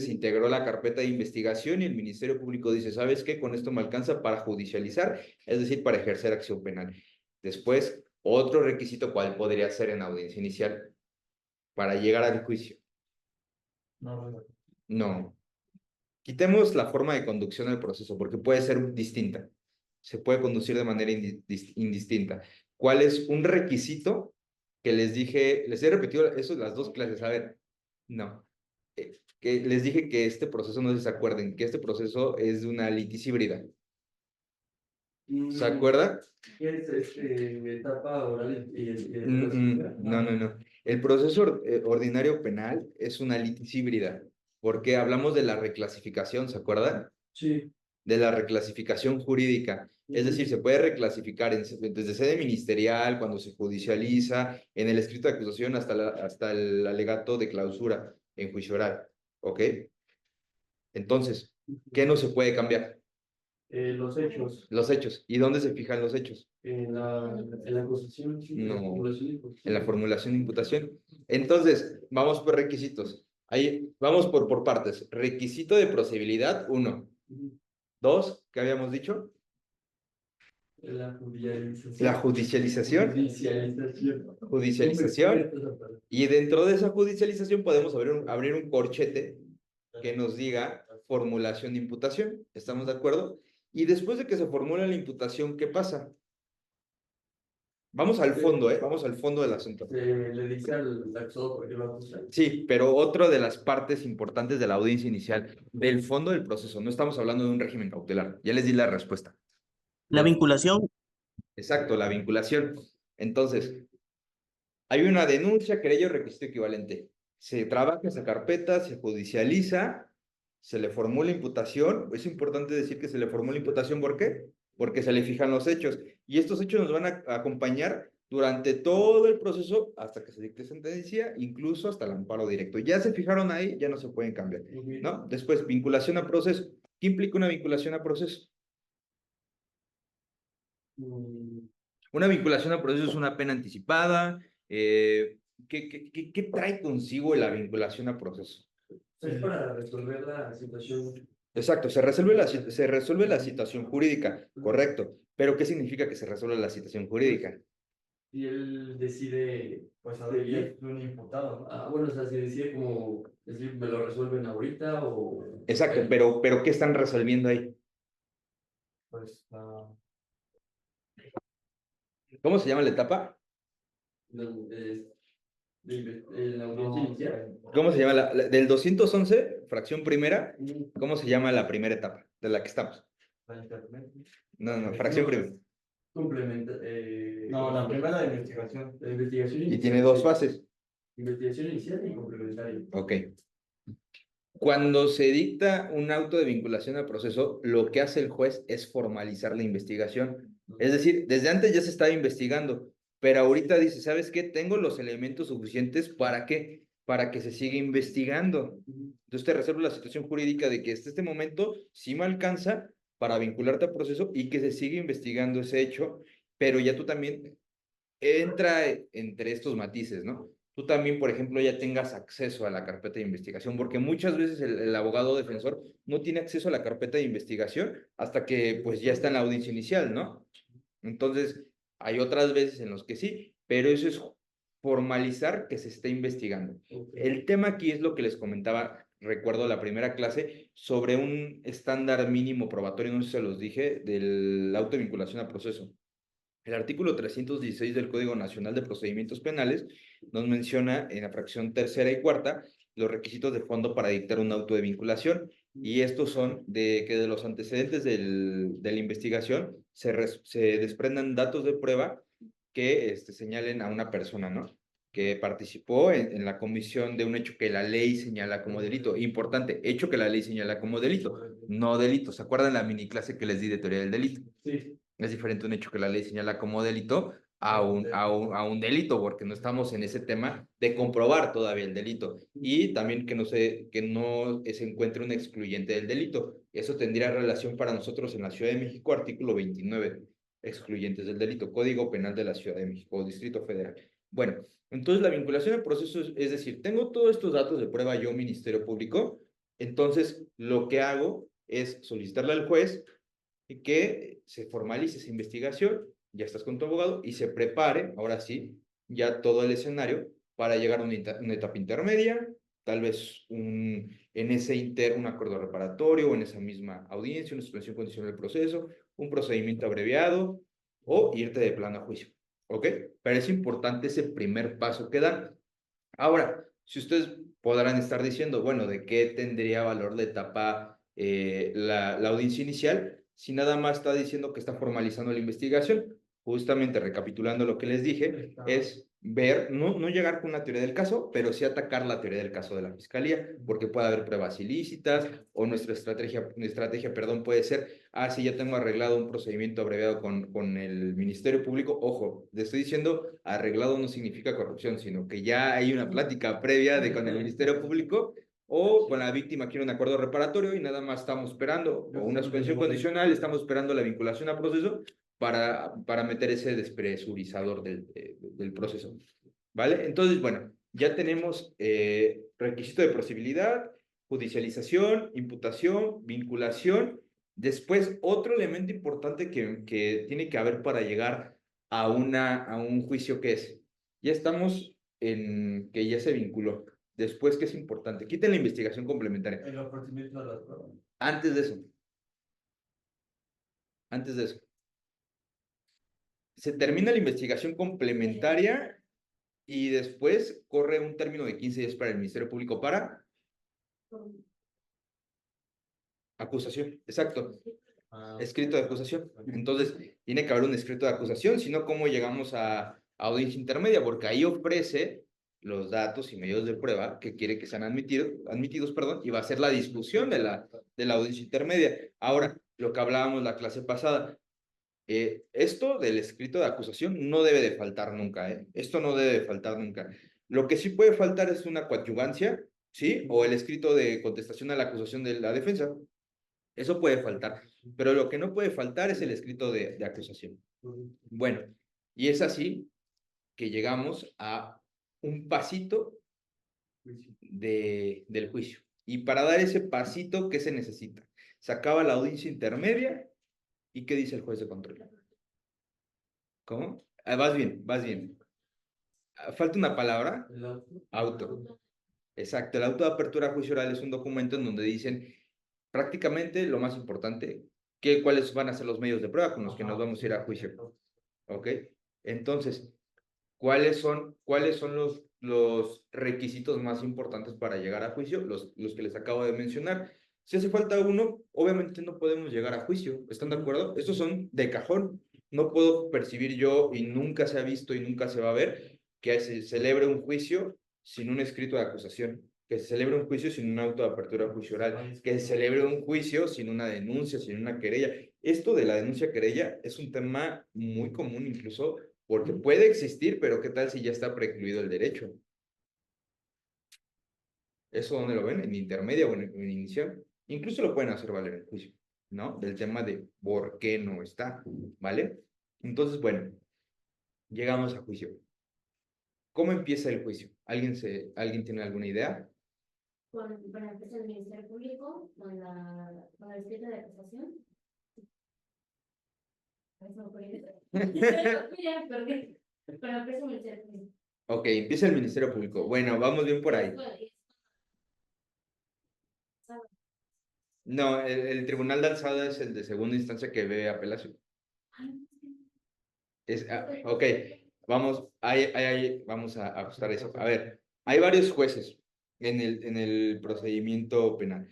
se integró la carpeta de investigación y el Ministerio Público dice, ¿sabes qué? Con esto me alcanza para judicializar, es decir, para ejercer acción penal. Después, otro requisito, ¿cuál podría ser en audiencia inicial? Para llegar al juicio. No. Quitemos la forma de conducción del proceso, porque puede ser distinta. Se puede conducir de manera indistinta. ¿Cuál es un requisito que les dije? Les he repetido eso en las dos clases. A ver, no. Que les dije que este proceso, no sé si se acuerden, que este proceso es de una litis híbrida. ¿Se acuerdan? ¿Qué es etapa oral No, no, no. El proceso ordinario penal es una litis híbrida, porque hablamos de la reclasificación, ¿se acuerdan? Sí. De la reclasificación jurídica. Es decir, se puede reclasificar desde sede ministerial, cuando se judicializa, en el escrito de acusación hasta el alegato de clausura en juicio oral. ¿Ok? Entonces, ¿qué no se puede cambiar? Los hechos. Los hechos. ¿Y dónde se fijan los hechos? En la acusación, sí, No, en la formulación de imputación. Entonces, vamos por requisitos. Ahí, vamos por partes. Requisito de procedibilidad, 1. 2, ¿qué habíamos dicho? La judicialización. La judicialización. Judicialización. Judicialización. Y dentro de esa judicialización podemos abrir un corchete que nos diga formulación de imputación. ¿Estamos de acuerdo? Y después de que se formula la imputación, ¿qué pasa? Vamos al fondo, ¿eh? Vamos al fondo del asunto. Le dice al acusado por qué lo acusa. Sí, pero otra de las partes importantes de la audiencia inicial, del fondo del proceso, no estamos hablando de un régimen cautelar. Ya les di la respuesta. La vinculación. Exacto, la vinculación. Entonces, hay una denuncia, querella o requisito equivalente. Se trabaja esa carpeta, se judicializa, se le formula imputación. Es importante decir que se le formula imputación, ¿por qué? Porque se le fijan los hechos. Y estos hechos nos van a acompañar durante todo el proceso hasta que se dicte sentencia, incluso hasta el amparo directo. Ya se fijaron ahí, ya no se pueden cambiar, ¿no? Después, vinculación a proceso. ¿Qué implica una vinculación a proceso? Una vinculación a proceso es una pena anticipada. ¿Qué trae consigo la vinculación a proceso? Es para resolver la situación. Exacto, se resuelve la situación jurídica, correcto. Pero ¿qué significa que se resuelve la situación jurídica? Y él decide, pues, seguir un imputado, ¿no? Ah, bueno, o sea, si decide como, decir, me lo resuelven ahorita o... Exacto, pero ¿qué están resolviendo ahí? Pues, ¿Cómo se llama la etapa? la audiencia inicial. ¿Cómo se llama del 211, fracción primera? ¿Cómo se llama la primera etapa de la que estamos? No, no, fracción primera. Complementa. No, la primera de investigación. La investigación Y inicial. tiene dos fases. Investigación inicial y complementaria. Ok. Cuando se dicta un auto de vinculación al proceso, lo que hace el juez es formalizar la investigación. Es decir, desde antes ya se estaba investigando, pero ahorita dice, ¿sabes qué? Tengo los elementos suficientes para que se siga investigando. Entonces te resuelvo la situación jurídica de que hasta este momento sí me alcanza para vincularte al proceso y que se siga investigando ese hecho, pero ya tú también entra entre estos matices, ¿no? Tú también, por ejemplo, ya tengas acceso a la carpeta de investigación, porque muchas veces el abogado defensor no tiene acceso a la carpeta de investigación hasta que pues ya está en la audiencia inicial, ¿no? Entonces, hay otras veces en los que sí, pero eso es formalizar que se esté investigando. El tema aquí es lo que les comentaba, recuerdo la primera clase, sobre un estándar mínimo probatorio, no sé si se los dije, del auto de vinculación a proceso. El artículo 316 del Código Nacional de Procedimientos Penales nos menciona en la fracción tercera y cuarta los requisitos de fondo para dictar un auto de vinculación, y estos son de que de los antecedentes de la investigación se desprendan datos de prueba que señalen a una persona, ¿no? Que participó en la comisión de un hecho que la ley señala como delito. Importante, hecho que la ley señala como delito, no delito. ¿Se acuerdan la mini clase que les di de teoría del delito? Sí. Es diferente un hecho que la ley señala como delito a un delito, porque no estamos en ese tema de comprobar todavía el delito. Y también que no se encuentre un excluyente del delito. Eso tendría relación para nosotros en la Ciudad de México, artículo 29, excluyentes del delito, Código Penal de la Ciudad de México, Distrito Federal. Bueno, entonces la vinculación al proceso es decir, tengo todos estos datos de prueba yo, Ministerio Público, Entonces, lo que hago es solicitarle al juez que se formalice esa investigación, ya estás con tu abogado, y se prepare, ahora sí, ya todo el escenario para llegar a una etapa intermedia, tal vez en ese un acuerdo reparatorio o en esa misma audiencia, una suspensión condicional del proceso, un procedimiento abreviado o irte de plano a juicio. ¿Ok? Pero es importante ese primer paso que dan. Ahora, si ustedes podrán estar diciendo, bueno, ¿de qué tendría valor la etapa, la audiencia inicial, si nada más está diciendo que está formalizando la investigación? Justamente recapitulando lo que les dije, es ver, no llegar con una teoría del caso, pero sí atacar la teoría del caso de la fiscalía, porque puede haber pruebas ilícitas, o nuestra estrategia, perdón, puede ser, sí, ya tengo arreglado un procedimiento abreviado con el Ministerio Público. Ojo, le estoy diciendo, arreglado no significa corrupción, sino que ya hay una plática previa con el Ministerio Público o con la víctima quiere un acuerdo reparatorio y nada más estamos esperando, o una suspensión condicional, estamos esperando la vinculación a proceso para meter ese despresurizador del proceso, ¿vale? Entonces, bueno, ya tenemos requisito de posibilidad, judicialización, imputación, vinculación. Después, otro elemento importante que tiene que haber para llegar a un juicio que es, ya estamos en que ya se vinculó. Después, ¿qué es importante? Quiten la investigación complementaria. El ofrecimiento de las pruebas. Antes de eso, antes de eso, se termina la investigación complementaria y después corre un término de 15 días para el Ministerio Público para acusación. Exacto. Escrito de acusación. Entonces, tiene que haber un escrito de acusación, si no, ¿cómo llegamos a audiencia intermedia? Porque ahí ofrece los datos y medios de prueba que quiere que sean admitidos, perdón, y va a ser la discusión de la audiencia intermedia. Ahora, lo que hablábamos la clase pasada, esto del escrito de acusación no debe de faltar nunca, ¿eh? Esto no debe de faltar nunca. Lo que sí puede faltar es una coadyuvancia, ¿sí? O el escrito de contestación a la acusación de la defensa. Eso puede faltar, pero lo que no puede faltar es el escrito de acusación. Bueno, y es así que llegamos a un pasito del juicio. Y para dar ese pasito, ¿qué se necesita? Se acaba la audiencia intermedia y ¿qué dice el juez de control? ¿Cómo? Vas bien, vas bien. Falta una palabra. Auto. Exacto, el auto de apertura a juicio oral es un documento en donde dicen prácticamente lo más importante, cuáles van a ser los medios de prueba con los que nos vamos a ir a juicio. ¿Ok? Entonces, ¿cuáles son los requisitos más importantes para llegar a juicio? Los que les acabo de mencionar. Si hace falta uno, obviamente no podemos llegar a juicio. ¿Están de acuerdo? Estos son de cajón. No puedo percibir yo, y nunca se ha visto y nunca se va a ver, que se celebre un juicio sin un escrito de acusación, que se celebre un juicio sin un auto de apertura a juicio oral, que se celebre un juicio sin una denuncia, sin una querella. Esto de la denuncia querella es un tema muy común incluso porque puede existir, pero ¿qué tal si ya está precluido el derecho? ¿Eso dónde lo ven? ¿En intermedia o en inicial? Incluso lo pueden hacer valer en juicio, ¿no? Del tema de por qué no está, ¿vale? Entonces, bueno, llegamos a juicio. ¿Cómo empieza el juicio? ¿Alguien tiene alguna idea? Bueno, empieza el Ministerio Público con el escrito de acusación. Eso ya perdí. Pero empieza el Ministerio Público. Ok, empieza el Ministerio Público. Bueno, vamos bien por ahí. No, el Tribunal de Alzada es el de segunda instancia que ve apelación. Ok, vamos a ajustar eso. A ver, hay varios jueces en el procedimiento penal.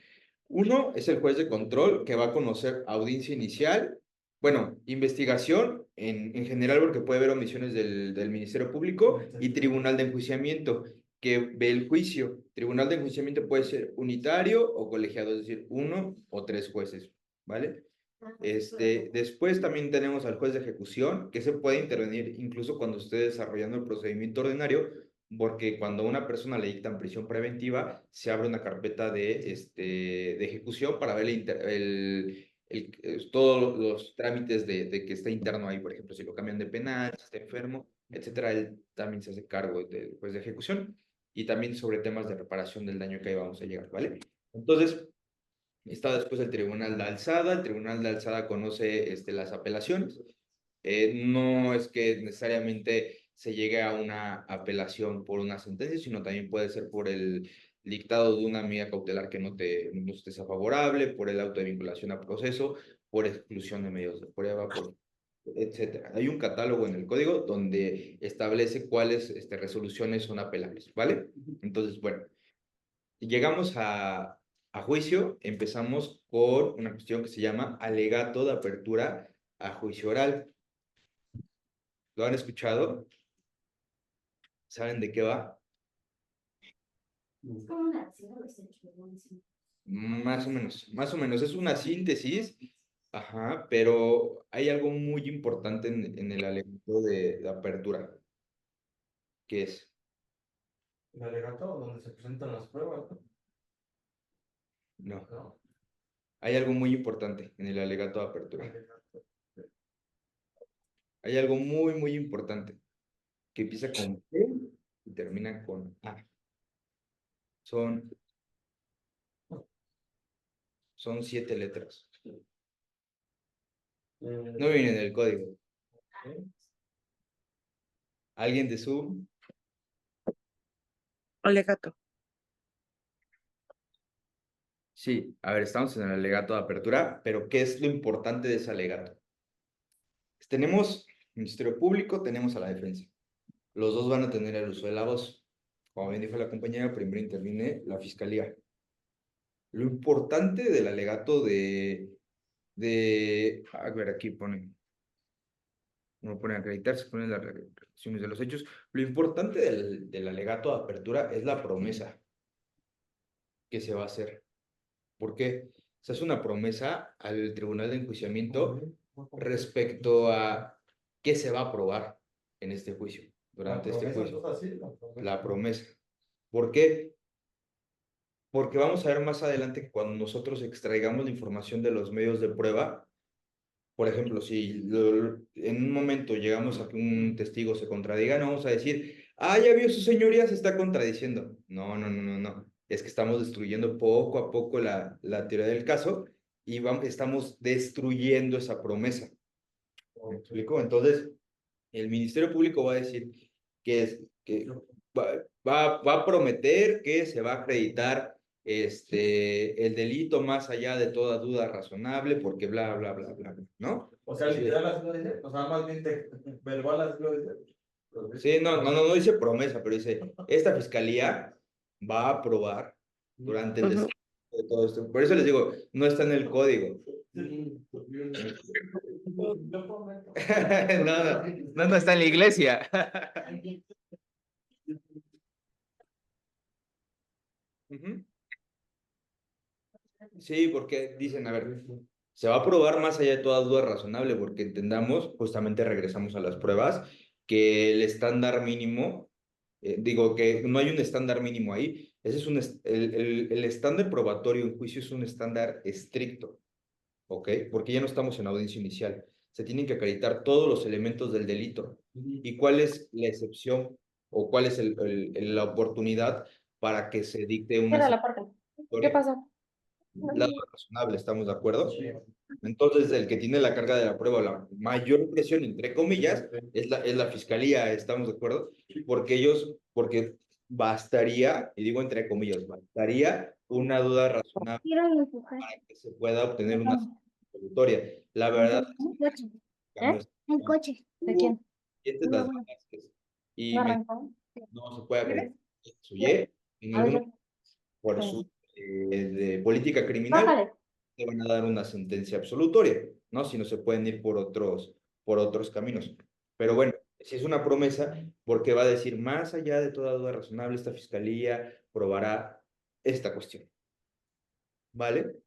Uno es el juez de control que va a conocer audiencia inicial, bueno, investigación en general porque puede haber omisiones del Ministerio Público y tribunal de enjuiciamiento que ve el juicio. Tribunal de enjuiciamiento puede ser unitario o colegiado, es decir, uno o tres jueces, ¿vale? Después también tenemos al juez de ejecución, que se puede intervenir incluso cuando esté desarrollando el procedimiento ordinario, porque cuando a una persona le dictan prisión preventiva, se abre una carpeta de ejecución para ver todos los trámites de que esté interno ahí, por ejemplo, si lo cambian de penal, si está enfermo, etcétera, él también se hace cargo del juez de ejecución y también sobre temas de reparación del daño que ahí vamos a llegar, ¿vale? Entonces, está después el tribunal de alzada. El tribunal de alzada conoce las apelaciones. No es que necesariamente se llegue a una apelación por una sentencia, sino también puede ser por el dictado de una medida cautelar que no esté favorable, por el auto de vinculación a proceso, por exclusión de medios de prueba, etcétera. Hay un catálogo en el código donde establece cuáles resoluciones son apelables, ¿vale? Entonces, bueno, llegamos a juicio, empezamos con una cuestión que se llama alegato de apertura a juicio oral. ¿Lo han escuchado? ¿Saben de qué va? Es como una acción de los hechos, ¿no? Sí. Más o menos. Es una síntesis, ajá, pero hay algo muy importante en el alegato de apertura, que es, El alegato donde se presentan las pruebas, ¿no? no, No. hay algo muy importante en el alegato de apertura. Hay algo muy, muy importante, que empieza con P y termina con A. Son 7 letras. No viene en el código. ¿Alguien de Zoom? Alegato. Sí, a ver, estamos en el alegato de apertura, pero ¿qué es lo importante de ese alegato? Tenemos Ministerio Público, tenemos a la defensa. Los dos van a tener el uso de la voz. Como bien dijo la compañera, primero interviene la fiscalía. Lo importante del alegato a ver, aquí pone, no pone acreditar, se ponen las relaciones de los hechos. Lo importante del alegato de apertura es la promesa que se va a hacer. ¿Por qué? Se hace una promesa al tribunal de enjuiciamiento respecto a qué se va a aprobar en este juicio, durante este juicio. La promesa. ¿Por qué? Porque vamos a ver más adelante que cuando nosotros extraigamos la información de los medios de prueba, por ejemplo, si en un momento llegamos a que un testigo se contradiga, no vamos a decir, ah, ya vio su señoría, se está contradiciendo. No, no, no, no, no. Es que estamos destruyendo poco a poco la teoría del caso y estamos destruyendo esa promesa. ¿Me explico? Entonces, el Ministerio Público va a decir que va a prometer que se va a acreditar el delito más allá de toda duda razonable, porque bla, bla, bla, bla, bla, ¿no? O sea, literal así lo dice. O sea, más bien verbal así lo dice. Sí, no dice promesa, pero dice, esta fiscalía va a aprobar durante el desarrollo de todo esto. Por eso les digo, no está en el código. No está en la iglesia. Ujú. Sí, porque dicen, a ver, se va a probar más allá de toda duda razonable, porque entendamos, justamente regresamos a las pruebas, que el estándar mínimo, digo que no hay un estándar mínimo ahí, ese es el estándar probatorio en juicio es un estándar estricto, ¿ok? Porque ya no estamos en audiencia inicial, se tienen que acreditar todos los elementos del delito. ¿Y cuál es la excepción o cuál es la oportunidad para que se dicte una Cierra la puerta. ¿Qué sentencia? pasó? La duda razonable, ¿estamos de acuerdo? Entonces, el que tiene la carga de la prueba, la mayor presión, entre comillas, es la fiscalía, ¿estamos de acuerdo? Porque bastaría, y digo entre comillas, bastaría una duda razonable para que se pueda obtener una absolutoria. La verdad es que ¿Eh? El coche. ¿De quién? sientes las ganas y ¿No arrancó? no se puede acreditar su Y en A ver, algún por su de política criminal bájale. te van a dar una sentencia absolutoria, ¿no? Si no se pueden ir por otros caminos. Pero bueno, si es una promesa, porque va a decir, más allá de toda duda razonable, esta fiscalía probará esta cuestión, ¿vale?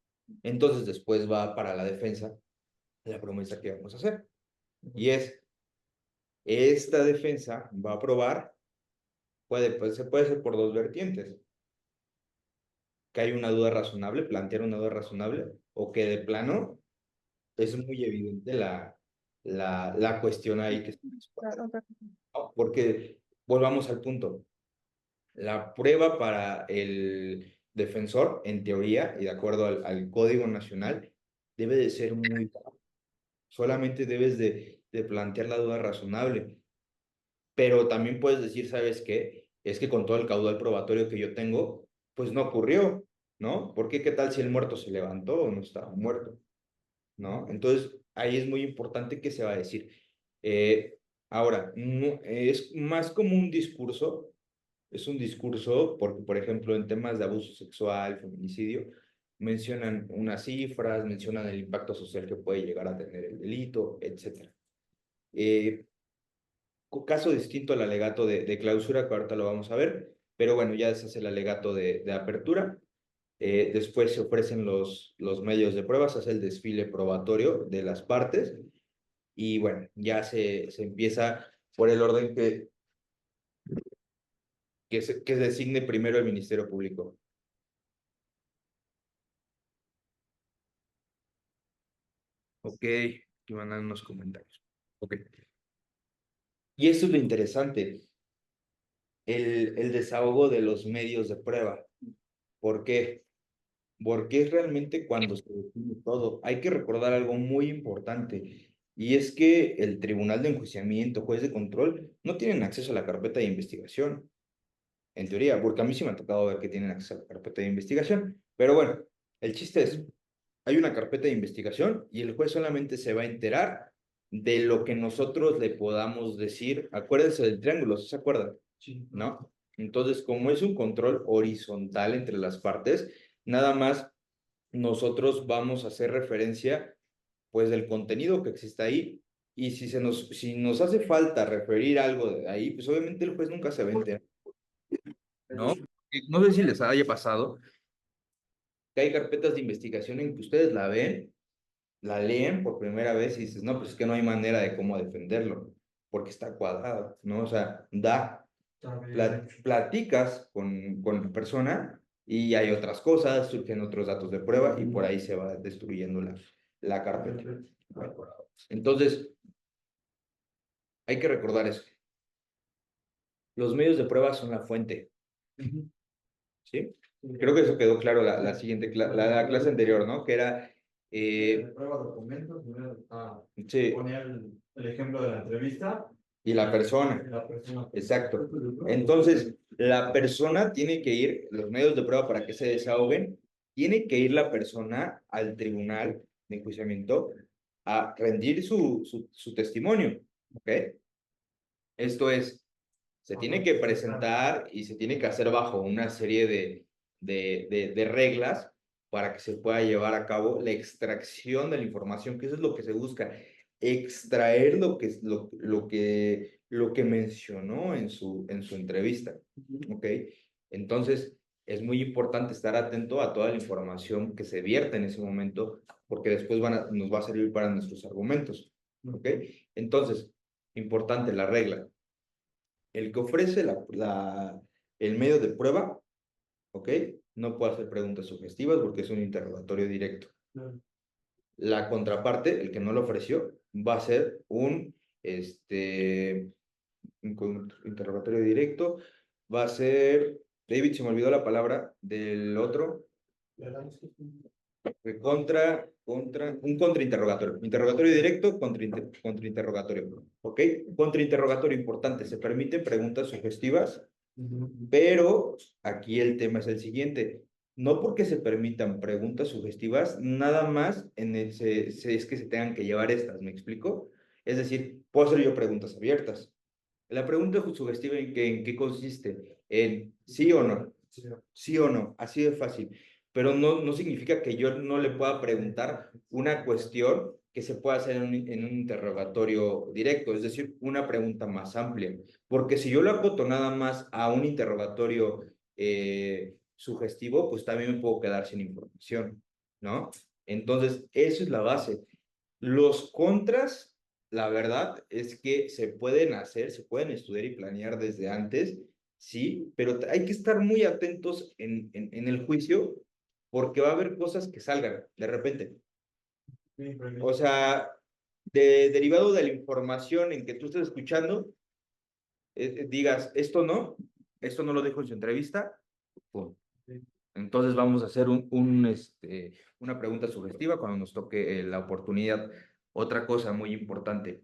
Entonces después va para la defensa la promesa que vamos a hacer. Y esta defensa va a probar, se puede hacer por dos vertientes. Que hay una duda razonable, plantear una duda razonable, o que de plano es muy evidente la cuestión ahí que se porque volvamos al punto. La prueba para defensor, en teoría, y de acuerdo al Código Nacional, debe de ser muy bajo. Solamente debes de plantear la duda razonable. Pero también puedes decir, ¿sabes qué? Es que con todo el caudal probatorio que yo tengo, pues no ocurrió, ¿no? Porque qué tal si el muerto se levantó o no estaba muerto, ¿no? Entonces, ahí es muy importante qué se va a decir. Ahora, es más como un discurso, es un discurso porque, por ejemplo, en temas de abuso sexual, feminicidio, mencionan unas cifras, mencionan el impacto social que puede llegar a tener el delito, etcétera. Caso distinto al alegato de clausura, que ahorita lo vamos a ver, pero bueno, ya se hace el alegato de apertura. Después se ofrecen los medios de pruebas, se hace el desfile probatorio de las partes y bueno, ya se empieza por el orden que designe primero el Ministerio Público. Ok, aquí mandan unos comentarios. Ok. Y esto es lo interesante, el desahogo de los medios de prueba. ¿Por qué? Porque es realmente cuando se define todo. Hay que recordar algo muy importante, y es que el Tribunal de Enjuiciamiento, juez de control, no tienen acceso a la carpeta de investigación, en teoría, porque a mí sí me ha tocado ver que tienen acceso a la carpeta de investigación, pero bueno, el chiste es, hay una carpeta de investigación y el juez solamente se va a enterar de lo que nosotros le podamos decir. Acuérdense del triángulo, ¿sí se acuerdan? Sí. ¿No? Entonces, como es un control horizontal entre las partes, nada más nosotros vamos a hacer referencia, pues, del contenido que existe ahí, y si nos hace falta referir algo de ahí, pues obviamente el juez nunca se va a enterar, ¿no? No sé si les haya pasado que hay carpetas de investigación en que ustedes la ven, la leen por primera vez y dices, no, pues es que no hay manera de cómo defenderlo, porque está cuadrado, ¿no? O sea, platicas con la persona y hay otras cosas, surgen otros datos de prueba y por ahí se va destruyendo la carpeta. Entonces, hay que recordar eso. Los medios de prueba son la fuente, ¿sí? Creo que eso quedó claro la siguiente la clase anterior, ¿no? Que era... Prueba documentos, sí, ponía el ejemplo de la entrevista. y la persona. La persona. Exacto. Entonces, la persona tiene que ir, los medios de prueba para que se desahoguen, tiene que ir la persona al tribunal de enjuiciamiento a rendir su testimonio, ¿ok? Esto es, se tiene que presentar y se tiene que hacer bajo una serie de reglas para que se pueda llevar a cabo la extracción de la información, que eso es lo que se busca, extraer lo que mencionó en su entrevista, ¿ok? Entonces, es muy importante estar atento a toda la información que se vierte en ese momento, porque después nos va a servir para nuestros argumentos, ¿ok? Entonces, importante la regla. El que ofrece el medio de prueba, ¿ok? No puede hacer preguntas sugestivas porque es un interrogatorio directo. La contraparte, el que no lo ofreció, va a ser un interrogatorio directo, va a ser, David, se me olvidó la palabra del otro, un contrainterrogatorio. Interrogatorio directo, contrainterrogatorio. ¿Ok? Contrainterrogatorio importante. Se permiten preguntas sugestivas, pero aquí el tema es el siguiente. No porque se permitan preguntas sugestivas, nada más es que se tengan que llevar estas, ¿me explico? Es decir, puedo hacer yo preguntas abiertas. La pregunta sugestiva, ¿en qué consiste? En sí o no. Sí o no, así de fácil. Pero no significa que yo no le pueda preguntar una cuestión que se pueda hacer en un interrogatorio directo, es decir, una pregunta más amplia. Porque si yo lo acoto nada más a un interrogatorio sugestivo, pues también me puedo quedar sin información, ¿no? Entonces, eso es la base. Los contras, la verdad es que se pueden hacer, se pueden estudiar y planear desde antes, sí, pero hay que estar muy atentos en el juicio porque va a haber cosas que salgan de repente. O sea, derivado de la información en que tú estés escuchando, digas, esto no lo dejo en su entrevista, pum. Entonces vamos a hacer una pregunta sugestiva cuando nos toque la oportunidad. Otra cosa muy importante,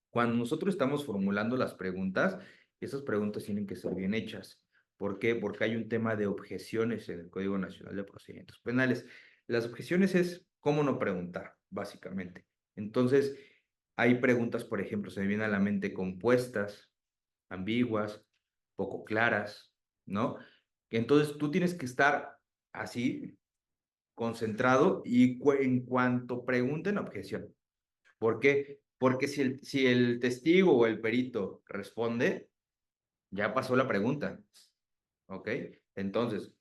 cuando nosotros estamos formulando las preguntas, esas preguntas tienen que ser bien hechas. ¿Por qué? Porque hay un tema de objeciones en el Código Nacional de Procedimientos Penales. Las objeciones es cómo no preguntar, básicamente. Entonces, hay preguntas, por ejemplo, se me viene a la mente compuestas, ambiguas, poco claras, ¿no? Entonces, tú tienes que estar así, concentrado y en cuanto pregunten, objeción. ¿Por qué? Porque si el testigo o el perito responde, ya pasó la pregunta, ¿ok? Entonces,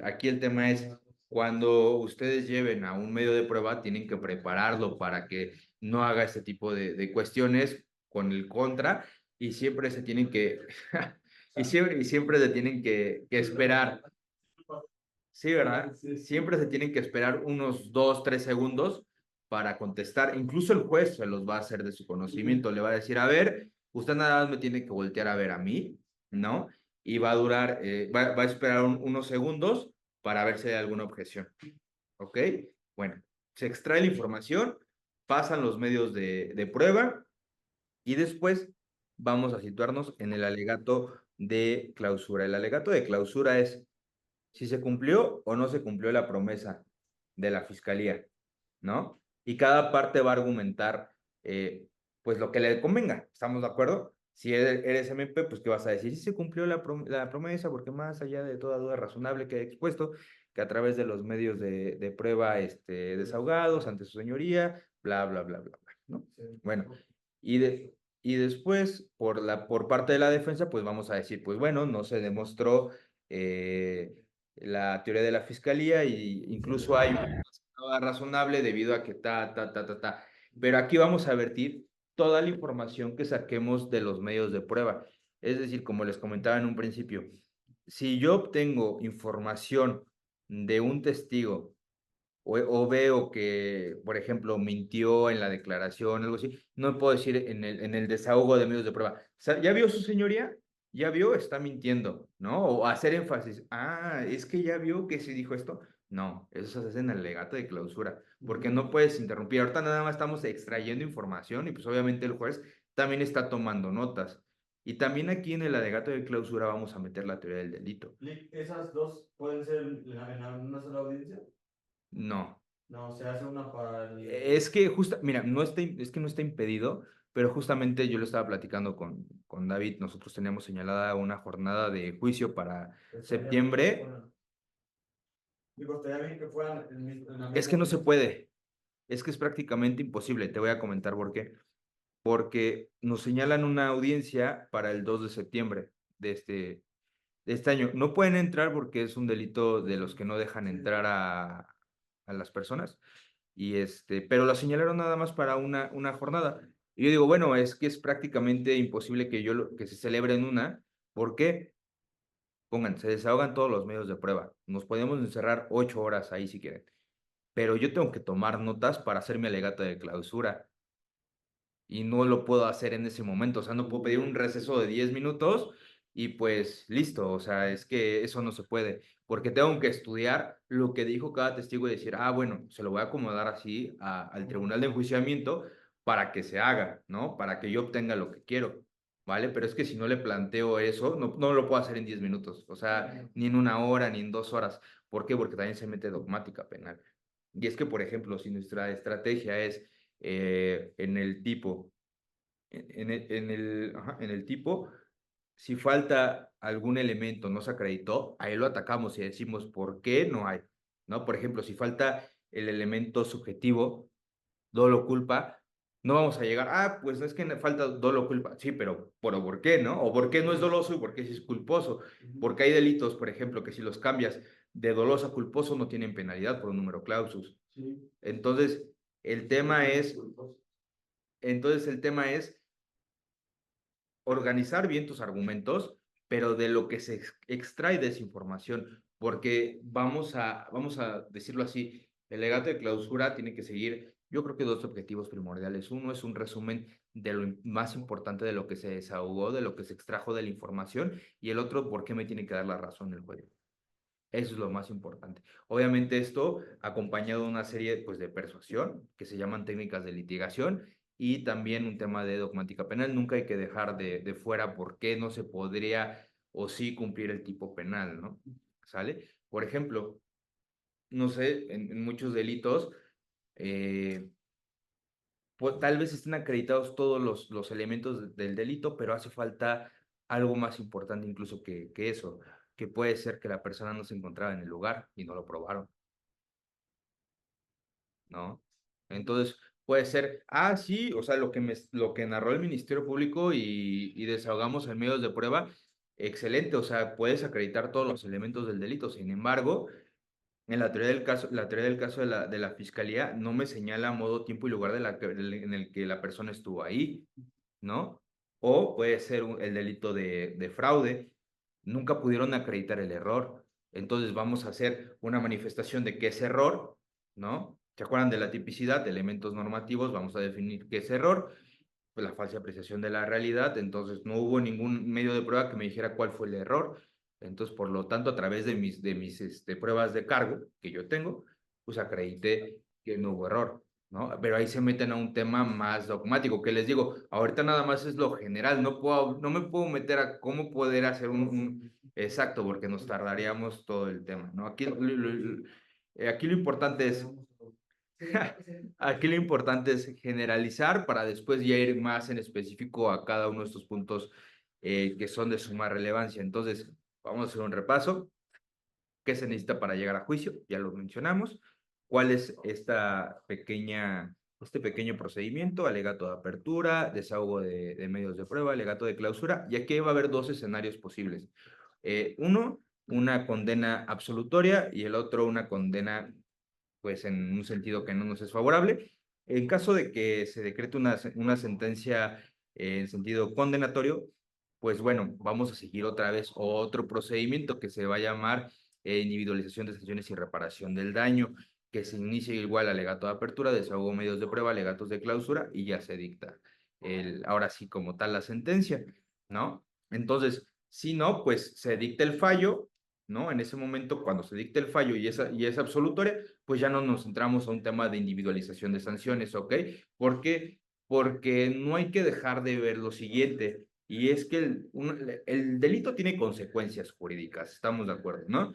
aquí el tema es, cuando ustedes lleven a un medio de prueba, tienen que prepararlo para que no haga este tipo de cuestiones con el contra y siempre se tienen que, y siempre se tienen que esperar. Sí, ¿verdad? Siempre se tienen que esperar unos 2, 3 segundos para contestar. Incluso el juez se los va a hacer de su conocimiento. Le va a decir, a ver, usted nada más me tiene que voltear a ver a mí, ¿no? Y va a durar, va a esperar unos segundos para ver si hay alguna objeción. ¿Ok? Bueno, se extrae la información, pasan los medios de prueba y después vamos a situarnos en el alegato de clausura. El alegato de clausura es si se cumplió o no se cumplió la promesa de la fiscalía, ¿no? Y cada parte va a argumentar, pues, lo que le convenga, ¿estamos de acuerdo? Si eres MP, pues, ¿qué vas a decir? Si se cumplió la promesa, porque más allá de toda duda razonable que he expuesto, que a través de los medios de prueba desahogados ante su señoría, bla, bla, bla, bla, bla, ¿no? Bueno, y después, por parte de la defensa, pues vamos a decir, pues bueno, no se demostró la teoría de la fiscalía y incluso hay una duda razonable debido a que ta. Pero aquí vamos a vertir toda la información que saquemos de los medios de prueba. Es decir, como les comentaba en un principio, si yo obtengo información de un testigo o veo que, por ejemplo, mintió en la declaración, algo así, no puedo decir en el desahogo de medios de prueba, ¿ya vio su señoría? ¿Ya vio? Está mintiendo, ¿no? O hacer énfasis, es que ya vio que se dijo esto. No, eso se hace en el alegato de clausura, porque no puedes interrumpir. Ahorita nada más estamos extrayendo información y pues obviamente el juez también está tomando notas. Y también aquí en el alegato de clausura vamos a meter la teoría del delito. ¿Esas dos pueden ser en una sola audiencia? No. No, se hace una para el... Es que mira, es que no está impedido, pero justamente yo lo estaba platicando con David, nosotros teníamos señalada una jornada de juicio para septiembre. Digo, estaría bien que fueran en la Es que no se puede, es que es prácticamente imposible, te voy a comentar por qué. Porque nos señalan una audiencia para el 2 de septiembre de este año. No pueden entrar porque es un delito de los que no dejan entrar a las personas. Pero la señalaron nada más para una jornada. Y yo digo, bueno, es que es prácticamente imposible que se celebre en una. ¿Por qué? Pongan, se desahogan todos los medios de prueba. Nos podemos encerrar 8 horas ahí si quieren. Pero yo tengo que tomar notas para hacer mi alegato de clausura. Y no lo puedo hacer en ese momento. O sea, no puedo pedir un receso de 10 minutos y pues listo. O sea, es que eso no se puede. Porque tengo que estudiar lo que dijo cada testigo y decir, bueno, se lo voy a acomodar así al tribunal de enjuiciamiento para que se haga, ¿no? Para que yo obtenga lo que quiero, ¿vale? Pero es que si no le planteo eso, no lo puedo hacer en 10 minutos. O sea, ni en 1 hora, ni en 2 horas. ¿Por qué? Porque también se mete dogmática penal. Y es que, por ejemplo, si nuestra estrategia es en el tipo, en el tipo, si falta algún elemento, no se acreditó, ahí lo atacamos y decimos por qué no hay, ¿no? Por ejemplo, si falta el elemento subjetivo, dolo culpa, no vamos a llegar, pues es que falta dolo culpa, sí, pero ¿por qué, no? O ¿por qué no es doloso y por qué sí es culposo? Porque hay delitos, por ejemplo, que si los cambias de doloso a culposo no tienen penalidad por un número clausus. Entonces, el tema es, organizar bien tus argumentos, pero de lo que se extrae de esa información, porque vamos a decirlo así, el legato de clausura tiene que seguir, yo creo que dos objetivos primordiales. Uno es un resumen de lo más importante de lo que se desahogó, de lo que se extrajo de la información, y el otro, ¿por qué me tiene que dar la razón el juez? Eso es lo más importante. Obviamente esto acompañado de una serie pues, de persuasión, que se llaman técnicas de litigación, y también un tema de dogmática penal. Nunca hay que dejar de fuera por qué no se podría o sí cumplir el tipo penal, ¿no? ¿Sale? Por ejemplo, no sé, en muchos delitos, pues, tal vez estén acreditados todos los elementos del delito, pero hace falta algo más importante incluso que eso, que puede ser que la persona no se encontraba en el lugar y no lo probaron, ¿no? Entonces, puede ser, sí, o sea, lo que narró el Ministerio Público y desahogamos en medios de prueba, excelente, o sea, puedes acreditar todos los elementos del delito. Sin embargo, en la teoría del caso de la fiscalía no me señala modo, tiempo y lugar en el que la persona estuvo ahí, ¿no? O puede ser el delito de fraude. Nunca pudieron acreditar el error. Entonces vamos a hacer una manifestación de qué es error, ¿no? ¿Se acuerdan de la tipicidad, de elementos normativos? Vamos a definir qué es error, pues la falsa apreciación de la realidad. Entonces no hubo ningún medio de prueba que me dijera cuál fue el error. Entonces, por lo tanto, a través de mis pruebas de cargo que yo tengo, pues acredité que no hubo error, ¿no? Pero ahí se meten a un tema más dogmático, que les digo, ahorita nada más es lo general, no me puedo meter a cómo poder hacer exacto, porque nos tardaríamos todo el tema, ¿no? Aquí lo importante es, aquí lo importante es generalizar para después ya ir más en específico a cada uno de estos puntos que son de suma relevancia. Entonces, vamos a hacer un repaso. ¿Qué se necesita para llegar a juicio? Ya lo mencionamos. ¿Cuál es este pequeño procedimiento? Alegato de apertura, desahogo de medios de prueba, alegato de clausura. Y aquí va a haber dos escenarios posibles. Uno, una condena absolutoria y el otro, una condena, pues en un sentido que no nos es favorable. En caso de que se decrete una sentencia en sentido condenatorio, pues bueno, vamos a seguir otra vez otro procedimiento que se va a llamar individualización de sanciones y reparación del daño, que se inicia igual alegato de apertura, desahogo medios de prueba, alegatos de clausura y ya se dicta ahora sí como tal la sentencia, ¿no? Entonces, si no, pues se dicta el fallo, ¿no? En ese momento, cuando se dicta el fallo y es absolutoria, pues ya no nos centramos a un tema de individualización de sanciones, ¿ok? ¿Por qué? Porque no hay que dejar de ver lo siguiente, y es que el delito tiene consecuencias jurídicas, estamos de acuerdo, ¿no?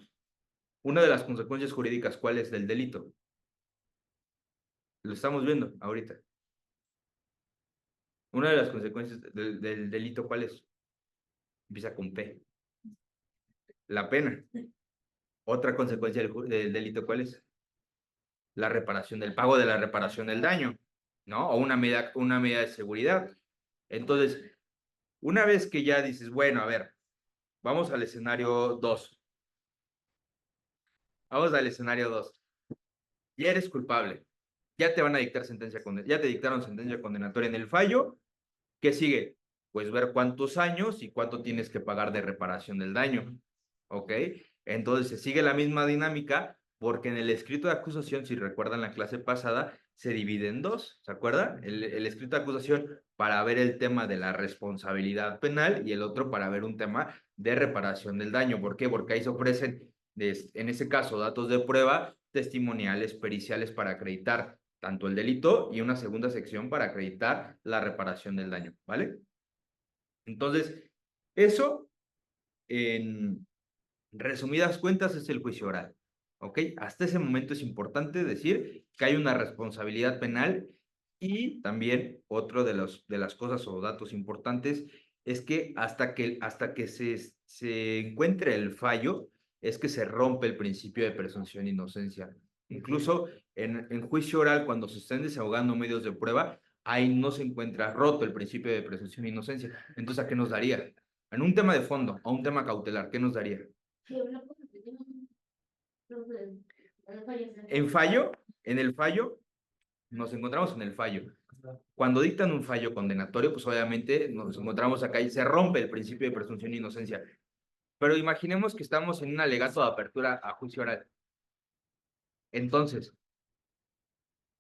Una de las consecuencias jurídicas, ¿cuál es del delito? Lo estamos viendo ahorita. Una de las consecuencias del delito, ¿cuál es? Empieza con P. La pena. Otra consecuencia del delito, ¿cuál es? La reparación del pago de la reparación del daño, ¿no? O una medida de seguridad. Entonces, una vez que ya dices, bueno, a ver, vamos al escenario 2. Vamos al escenario 2. Ya eres culpable. Ya te van a dictar ya te dictaron sentencia condenatoria en el fallo. ¿Qué sigue? Pues ver cuántos años y cuánto tienes que pagar de reparación del daño. ¿Ok? Entonces se sigue la misma dinámica porque en el escrito de acusación, si recuerdan la clase pasada, se divide en dos. ¿Se acuerdan? El escrito de acusación para ver el tema de la responsabilidad penal y el otro para ver un tema de reparación del daño. ¿Por qué? Porque ahí se ofrecen, en ese caso, datos de prueba, testimoniales, periciales para acreditar tanto el delito y una segunda sección para acreditar la reparación del daño, ¿vale? Entonces, eso, en resumidas cuentas, es el juicio oral, ¿ok? Hasta ese momento es importante decir que hay una responsabilidad penal y también otro de las cosas o datos importantes es que hasta que se encuentre el fallo, es que se rompe el principio de presunción de inocencia. Incluso en juicio oral, cuando se estén desahogando medios de prueba, ahí no se encuentra roto el principio de presunción de inocencia. Entonces, ¿a qué nos daría? En un tema de fondo, a un tema cautelar, ¿qué nos daría? En fallo, en el fallo, nos encontramos en el fallo. Cuando dictan un fallo condenatorio, pues obviamente nos encontramos acá y se rompe el principio de presunción de inocencia. Pero imaginemos que estamos en un alegato de apertura a juicio oral. Entonces,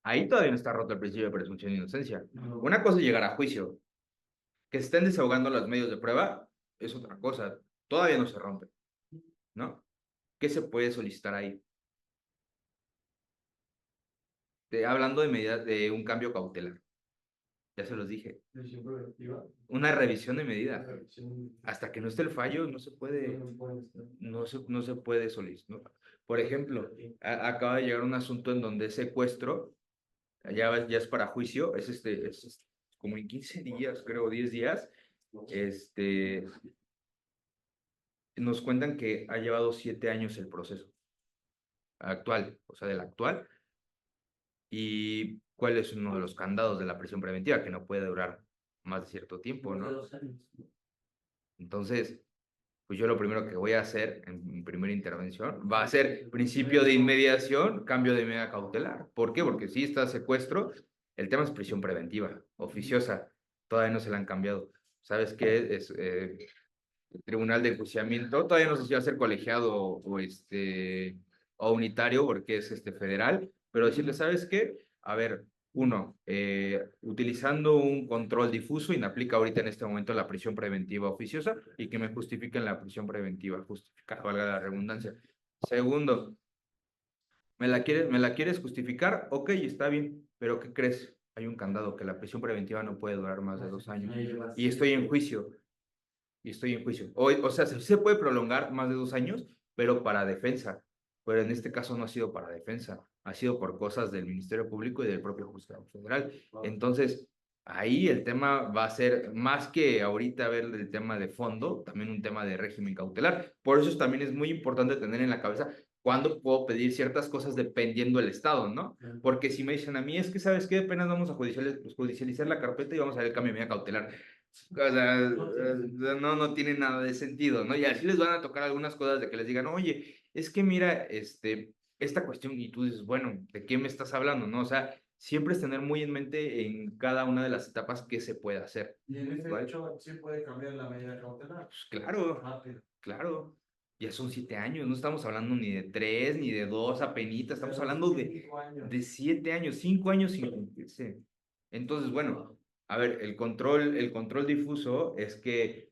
ahí todavía no está roto el principio de presunción de inocencia. Una cosa es llegar a juicio. Que se estén desahogando los medios de prueba es otra cosa. Todavía no se rompe, ¿no? ¿qué se puede solicitar ahí? Hablando de medidas de un cambio cautelar, ya se los dije, Prisión preventiva. una revisión de medida. Revisión. Hasta que no esté el fallo, no se puede, No puede estar. no se puede solicitar. Por ejemplo, acaba de llegar un asunto en donde secuestro, ya es para juicio, es como en 15 días, creo, 10 días, nos cuentan que ha llevado 7 años el proceso actual, o sea, del actual, y cuál es uno de los candados de la prisión preventiva, que no puede durar más de cierto tiempo, ¿no? 2 años. Entonces, pues yo lo primero que voy a hacer en mi primera intervención va a ser principio de inmediación, cambio de medida cautelar. ¿Por qué? Porque si está secuestro, el tema es prisión preventiva, oficiosa, todavía no se la han cambiado. ¿Sabes qué? Es el tribunal de enjuiciamiento, todavía no sé si va a ser colegiado o unitario, porque es federal, pero decirle, ¿sabes qué? A ver, uno, utilizando un control difuso, inaplica ahorita en este momento la prisión preventiva oficiosa y que me justifiquen la prisión preventiva justificada, valga la redundancia. Segundo, me la quieres justificar? Ok, está bien, pero ¿qué crees? Hay un candado que la prisión preventiva no puede durar más de 2 años y estoy en juicio. O sea, se puede prolongar más de 2 años, pero para defensa. Pero en este caso no ha sido para defensa, ha sido por cosas del Ministerio Público y del propio Juzgado Federal. Entonces, ahí el tema va a ser, más que ahorita ver el tema de fondo, también un tema de régimen cautelar. Por eso también es muy importante tener en la cabeza cuándo puedo pedir ciertas cosas dependiendo del estado, ¿no? Porque si me dicen a mí, es que, ¿sabes qué? Apenas vamos a judicializar la carpeta y vamos a ver el cambio de medida cautelar. O sea, no tiene nada de sentido, ¿no? Y así les van a tocar algunas cosas de que les digan, oye, es que mira, esta cuestión, y tú dices, bueno, ¿de qué me estás hablando, no? O sea, siempre es tener muy en mente en cada una de las etapas qué se puede hacer. Y en este ¿Vale? hecho sí puede cambiar la medida cautelar. Pues claro, Rápido. claro. Ya son 7 años, no estamos hablando ni de 3, ni de 2 apenitas, estamos hablando de 5 años. 7 años, 5 años sin cumplirse. Entonces, bueno, a ver, el control difuso es que,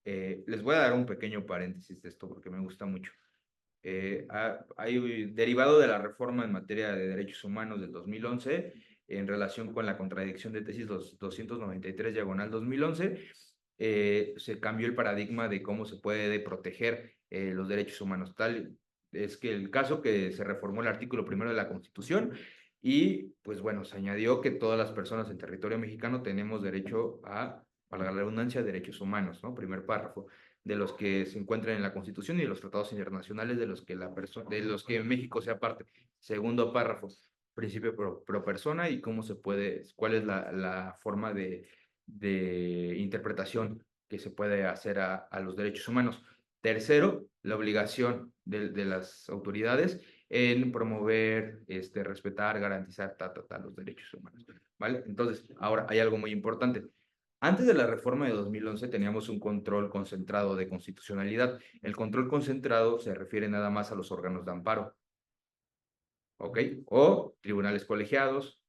les voy a dar un pequeño paréntesis de esto porque me gusta mucho. Hay derivado de la reforma en materia de derechos humanos del 2011, en relación con la contradicción de tesis 293/2011, se cambió el paradigma de cómo se puede proteger los derechos humanos. Tal es que el caso que se reformó el artículo 1 de la Constitución y, pues bueno, se añadió que todas las personas en territorio mexicano tenemos derecho a, valga la redundancia, derechos humanos, ¿no? Primer párrafo, de los que se encuentran en la Constitución y de los tratados internacionales de los que de los que México sea parte. Segundo párrafo, principio pro persona y cómo se puede, cuál es la forma de interpretación que se puede hacer a los derechos humanos. Tercero, la obligación de las autoridades en promover, respetar, garantizar los derechos humanos, ¿vale? Entonces, ahora hay algo muy importante. Antes de la reforma de 2011 teníamos un control concentrado de constitucionalidad. El control concentrado se refiere nada más a los órganos de amparo, ¿ok? O tribunales colegiados,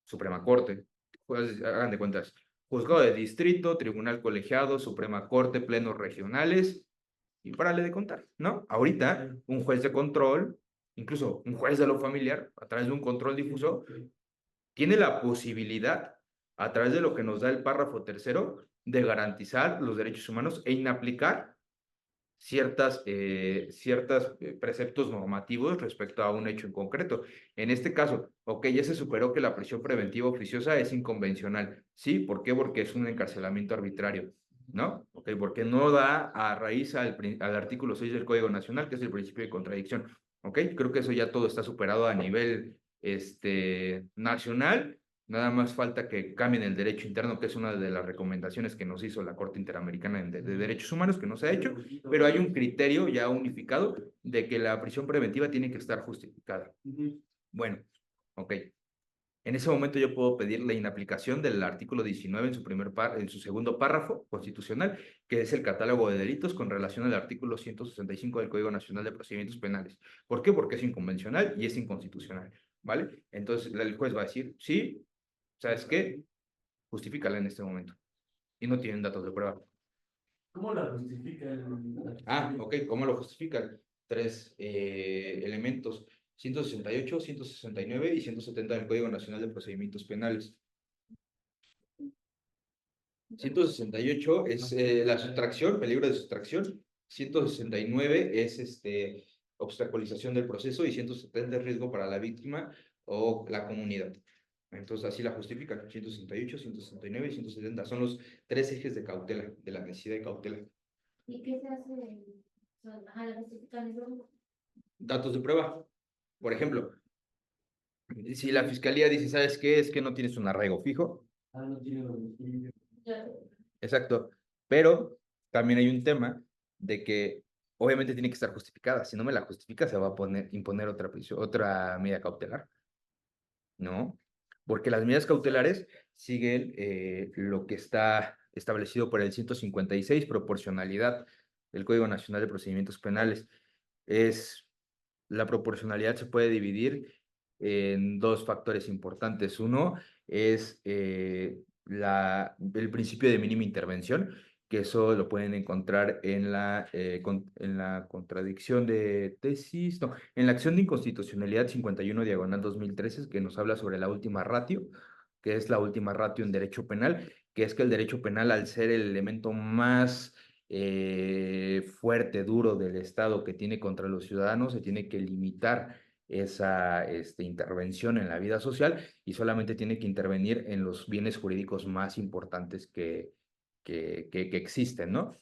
Suprema Corte, pues hagan de cuentas, juzgado de distrito, tribunal colegiado, Suprema Corte, plenos regionales, y párale de contar, ¿no? Ahorita, un juez de control, incluso un juez de lo familiar, a través de un control difuso, tiene la posibilidad, a través de lo que nos da el párrafo tercero, de garantizar los derechos humanos e inaplicar ciertos preceptos normativos respecto a un hecho en concreto. En este caso, ok, ya se superó que la prisión preventiva oficiosa es inconvencional. ¿Sí? ¿Por qué? Porque es un encarcelamiento arbitrario, ¿no? Ok, porque no da a raíz al artículo 6 del Código Nacional, que es el principio de contradicción. Ok, creo que eso ya todo está superado a nivel nacional. Nada más falta que cambien el derecho interno, que es una de las recomendaciones que nos hizo la Corte Interamericana de Derechos Humanos, que no se ha hecho, pero hay un criterio ya unificado de que la prisión preventiva tiene que estar justificada. Bueno, ok. En ese momento yo puedo pedir la inaplicación del artículo 19 en su segundo párrafo constitucional, que es el catálogo de delitos con relación al artículo 165 del Código Nacional de Procedimientos Penales. ¿Por qué? Porque es inconvencional y es inconstitucional, ¿vale? Entonces el juez va a decir, sí, ¿sabes qué? Justifícala en este momento. Y no tienen datos de prueba. ¿Cómo la justifican? Ok, ¿cómo lo justifican? tres elementos: 168, 169 y 170 del Código Nacional de Procedimientos Penales. 168 es la sustracción, peligro de sustracción. 169 es obstaculización del proceso, y 170 es riesgo para la víctima o la comunidad. Entonces así la justifican: 168, 169 y 170. Son los tres ejes de cautela, de la necesidad de cautela. ¿Y qué se hace? Ajá, la justifican eso. Datos de prueba. Por ejemplo, si la fiscalía dice, ¿sabes qué? Es que no tienes un arraigo fijo. No tiene domicilio. Exacto. Pero también hay un tema de que obviamente tiene que estar justificada. Si no me la justifica, se va a imponer otra prisión, otra medida cautelar. ¿No? Porque las medidas cautelares siguen lo que está establecido por el 156, proporcionalidad del Código Nacional de Procedimientos Penales. La proporcionalidad se puede dividir en dos factores importantes. Uno es el principio de mínima intervención, que eso lo pueden encontrar en en la contradicción de tesis, no, en la acción de inconstitucionalidad 51/2013, que nos habla sobre la última ratio, que es la última ratio en derecho penal, que es que el derecho penal, al ser el elemento más fuerte, duro del Estado que tiene contra los ciudadanos, se tiene que limitar esa intervención en la vida social, y solamente tiene que intervenir en los bienes jurídicos más importantes que existen, ¿no?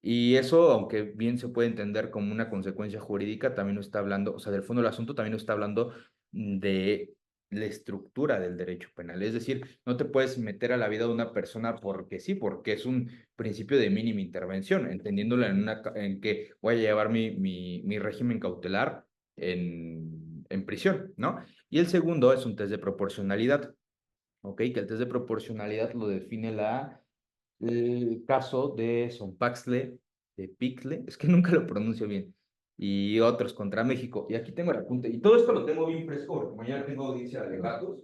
Y eso, aunque bien se puede entender como una consecuencia jurídica, también no está hablando, o sea, del fondo del asunto también no está hablando de la estructura del derecho penal. Es decir, no te puedes meter a la vida de una persona porque sí, porque es un principio de mínima intervención, entendiéndolo en que voy a llevar mi régimen cautelar en prisión, ¿no? Y el segundo es un test de proporcionalidad, ¿ok? Que el test de proporcionalidad lo define el caso de Sonpaxle, de Pixle, es que nunca lo pronuncio bien, y otros contra México. Y aquí tengo el apunte, y todo esto lo tengo bien fresco, porque mañana tengo audiencia de alegatos.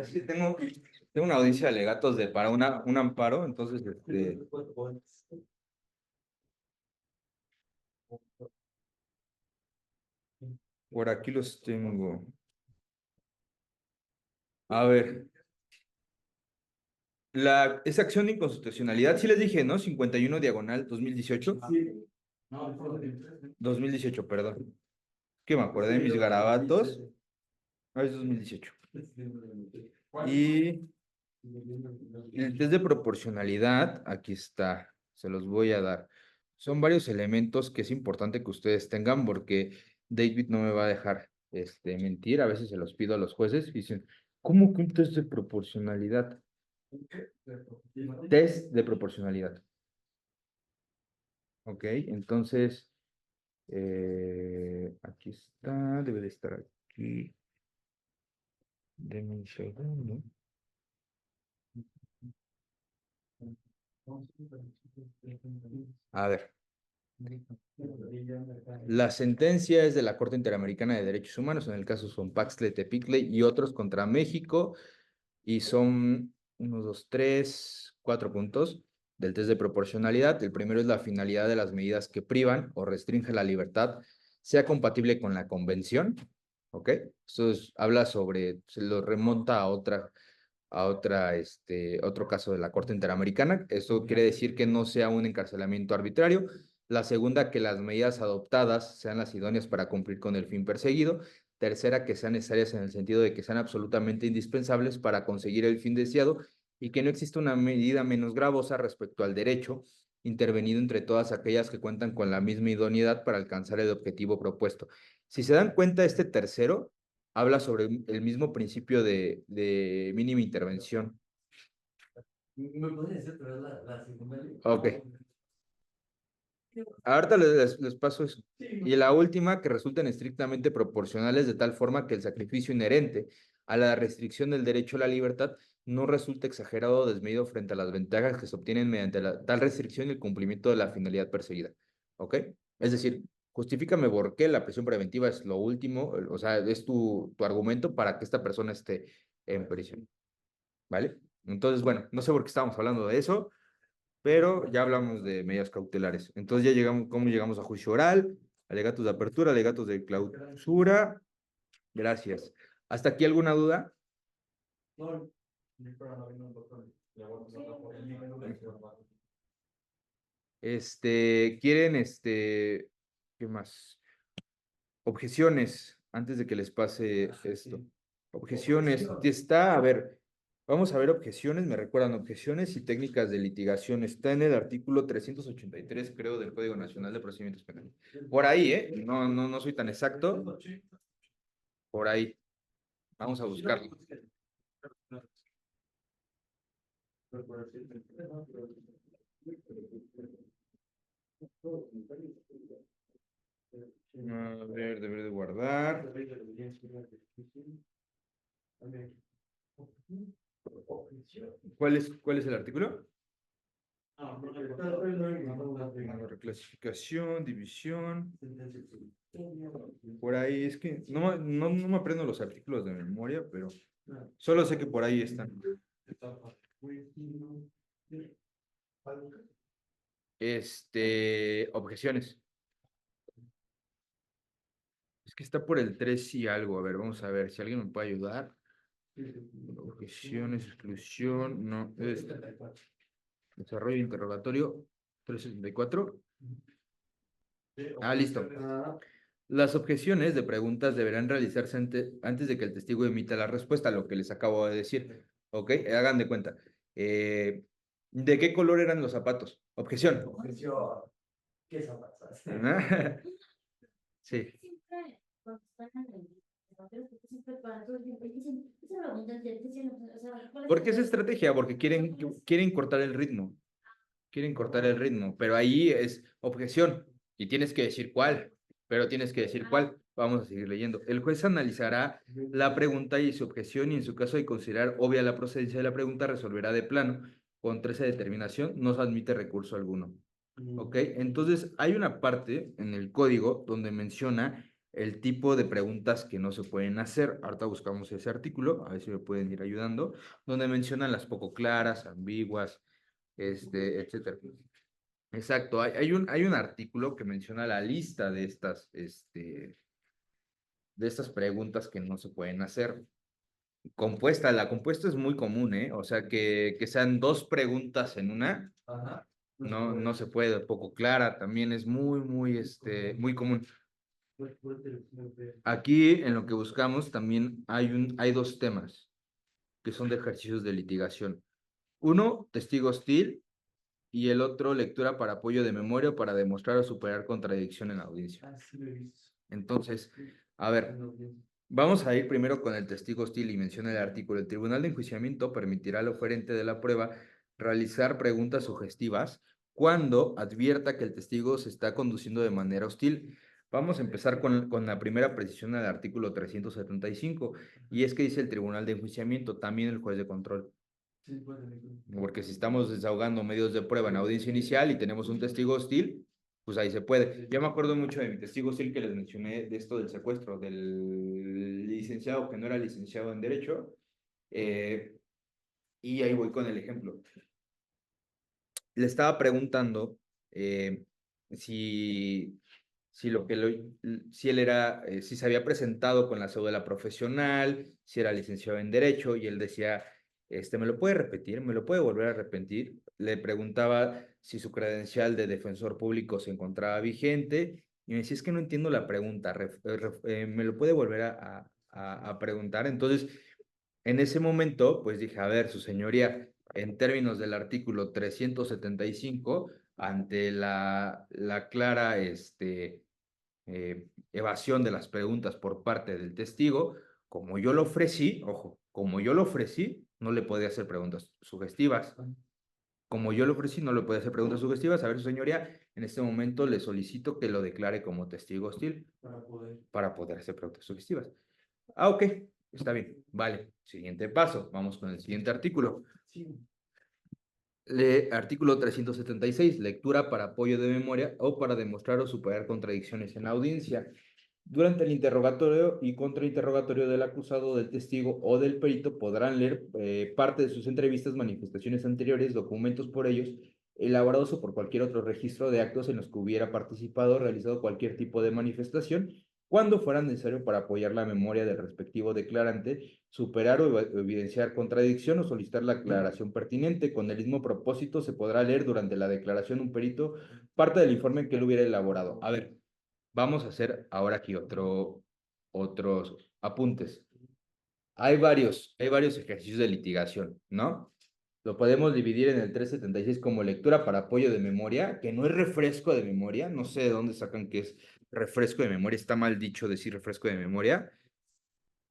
Sí, tengo una audiencia de alegatos para un amparo, entonces, por aquí los tengo. A ver, esa acción de inconstitucionalidad, sí les dije, ¿no? 51/2018. No, 2018, perdón. Que me acordé de mis garabatos. Ah, es 2018. Y el test de proporcionalidad, aquí está, se los voy a dar. Son varios elementos que es importante que ustedes tengan, porque David no me va a dejar mentir. A veces se los pido a los jueces y dicen, ¿cómo que un test de proporcionalidad? Test de proporcionalidad. Ok, entonces, aquí está, debe de estar aquí. Deme un segundo. A ver, la sentencia es de la Corte Interamericana de Derechos Humanos, en el caso son Paxle, Tepicle y otros contra México, y son 1, 2, 3, 4 puntos del test de proporcionalidad. El primero es la finalidad de las medidas que privan o restringen la libertad, sea compatible con la convención, ¿ok? Esto habla sobre, se lo remonta a otro caso de la Corte Interamericana. Eso quiere decir que no sea un encarcelamiento arbitrario. La segunda, que las medidas adoptadas sean las idóneas para cumplir con el fin perseguido. Tercera, que sean necesarias en el sentido de que sean absolutamente indispensables para conseguir el fin deseado, y que no exista una medida menos gravosa respecto al derecho intervenido entre todas aquellas que cuentan con la misma idoneidad para alcanzar el objetivo propuesto. Si se dan cuenta, este tercero habla sobre el mismo principio de mínima intervención. ¿Me puedes decir otra vez la segunda ley? Ok. Ahorita les paso eso. Y la última, que resulten estrictamente proporcionales, de tal forma que el sacrificio inherente a la restricción del derecho a la libertad no resulte exagerado o desmedido frente a las ventajas que se obtienen mediante tal restricción y el cumplimiento de la finalidad perseguida. ¿Ok? Es decir, justifícame por qué la prisión preventiva es lo último, o sea, es tu argumento para que esta persona esté en prisión. ¿vale? Entonces, bueno, no sé por qué estábamos hablando de eso, pero ya hablamos de medidas cautelares. Entonces ya llegamos, ¿cómo llegamos a juicio oral? Alegatos de apertura, alegatos de clausura. Gracias. ¿Hasta aquí alguna duda? No, pero no vino el doctor. Le voy a pasar por el nivel de información. ¿Quieren, qué más? Objeciones, antes de que les pase esto. Objeciones, está, a ver, vamos a ver objeciones, me recuerdan objeciones y técnicas de litigación. Está en el artículo 383, creo, del Código Nacional de Procedimientos Penales. Por ahí, ¿eh? No soy tan exacto. Por ahí. Vamos a buscarlo. A ver, deber de guardar. ¿Cuál es el artículo? Reclasificación, división. Por ahí es que no me aprendo los artículos de memoria, pero solo sé que por ahí están. Objeciones. Es que está por el 3 y algo. A ver, vamos a ver si alguien me puede ayudar. Objeciones, exclusión, no. Desarrollo interrogatorio 364. Listo. Las objeciones de preguntas deberán realizarse antes de que el testigo emita la respuesta, lo que les acabo de decir. ¿Ok? Hagan de cuenta. ¿De qué color eran los zapatos? Objeción. ¿Qué zapatos? Sí. Siempre, cuando están en el siempre para todo el tiempo, dicen, esa pregunta, dicen, o sea, ¿cuál ¿Por qué es el- estrategia? Porque quieren cortar el ritmo. Quieren cortar el ritmo, pero ahí es objeción y tienes que decir cuál, pero tienes que decir cuál. Vamos a seguir leyendo. El juez analizará la pregunta y su objeción y en su caso de considerar obvia la procedencia de la pregunta, resolverá de plano. Contra esa determinación no se admite recurso alguno. ¿Ok? Entonces hay una parte en el código donde menciona el tipo de preguntas que no se pueden hacer. Ahorita buscamos ese artículo, a ver si me pueden ir ayudando, donde mencionan las poco claras, ambiguas, etcétera. Exacto, hay un artículo que menciona la lista de estas preguntas que no se pueden hacer. La compuesta es muy común, ¿eh? O sea, que sean dos preguntas en una, Ajá. no se puede. Poco clara también es muy común. Aquí, en lo que buscamos, también hay dos temas que son de ejercicios de litigación. Uno, testigo hostil, y el otro, lectura para apoyo de memoria o para demostrar o superar contradicción en la audiencia. Entonces, a ver, vamos a ir primero con el testigo hostil y menciona el artículo. El tribunal de enjuiciamiento permitirá al oferente de la prueba realizar preguntas sugestivas cuando advierta que el testigo se está conduciendo de manera hostil. Vamos a empezar con la primera precisión del artículo 375, y es que dice el tribunal de enjuiciamiento, también el juez de control. Porque si estamos desahogando medios de prueba en audiencia inicial y tenemos un testigo hostil, pues ahí se puede. Yo me acuerdo mucho de mi testigo hostil que les mencioné de esto del secuestro, del licenciado que no era licenciado en Derecho, y ahí voy con el ejemplo. Le estaba preguntando si, si él era, si se había presentado con la cédula profesional, si era licenciado en Derecho, y él decía, ¿me lo puede repetir? ¿Me lo puede volver a repetir? Le preguntaba si su credencial de defensor público se encontraba vigente, y me decía, es que no entiendo la pregunta, ¿me lo puede volver a preguntar? Entonces, en ese momento, pues dije, a ver, su señoría, en términos del artículo 375, ante la clara evasión de las preguntas por parte del testigo, como yo lo ofrecí, ojo, como yo lo ofrecí, no le podía hacer preguntas sugestivas. Como yo lo ofrecí, no le podía hacer preguntas sugestivas. A ver, su señoría, en este momento le solicito que lo declare como testigo hostil para poder hacer preguntas sugestivas. Ok, está bien, vale. Siguiente paso, vamos con el siguiente artículo. Artículo 376, lectura para apoyo de memoria o para demostrar o superar contradicciones en la audiencia. Durante el interrogatorio y contrainterrogatorio del acusado, del testigo o del perito podrán leer parte de sus entrevistas, manifestaciones anteriores, documentos por ellos, elaborados o por cualquier otro registro de actos en los que hubiera participado o realizado cualquier tipo de manifestación, cuando fuera necesario para apoyar la memoria del respectivo declarante, superar o evidenciar contradicción o solicitar la aclaración pertinente. Con el mismo propósito, se podrá leer durante la declaración un perito parte del informe que él hubiera elaborado. A ver, vamos a hacer ahora aquí otros apuntes. Hay varios ejercicios de litigación, ¿no? Lo podemos dividir en el 376 como lectura para apoyo de memoria, que no es refresco de memoria, no sé de dónde sacan que es refresco de memoria, está mal dicho decir refresco de memoria,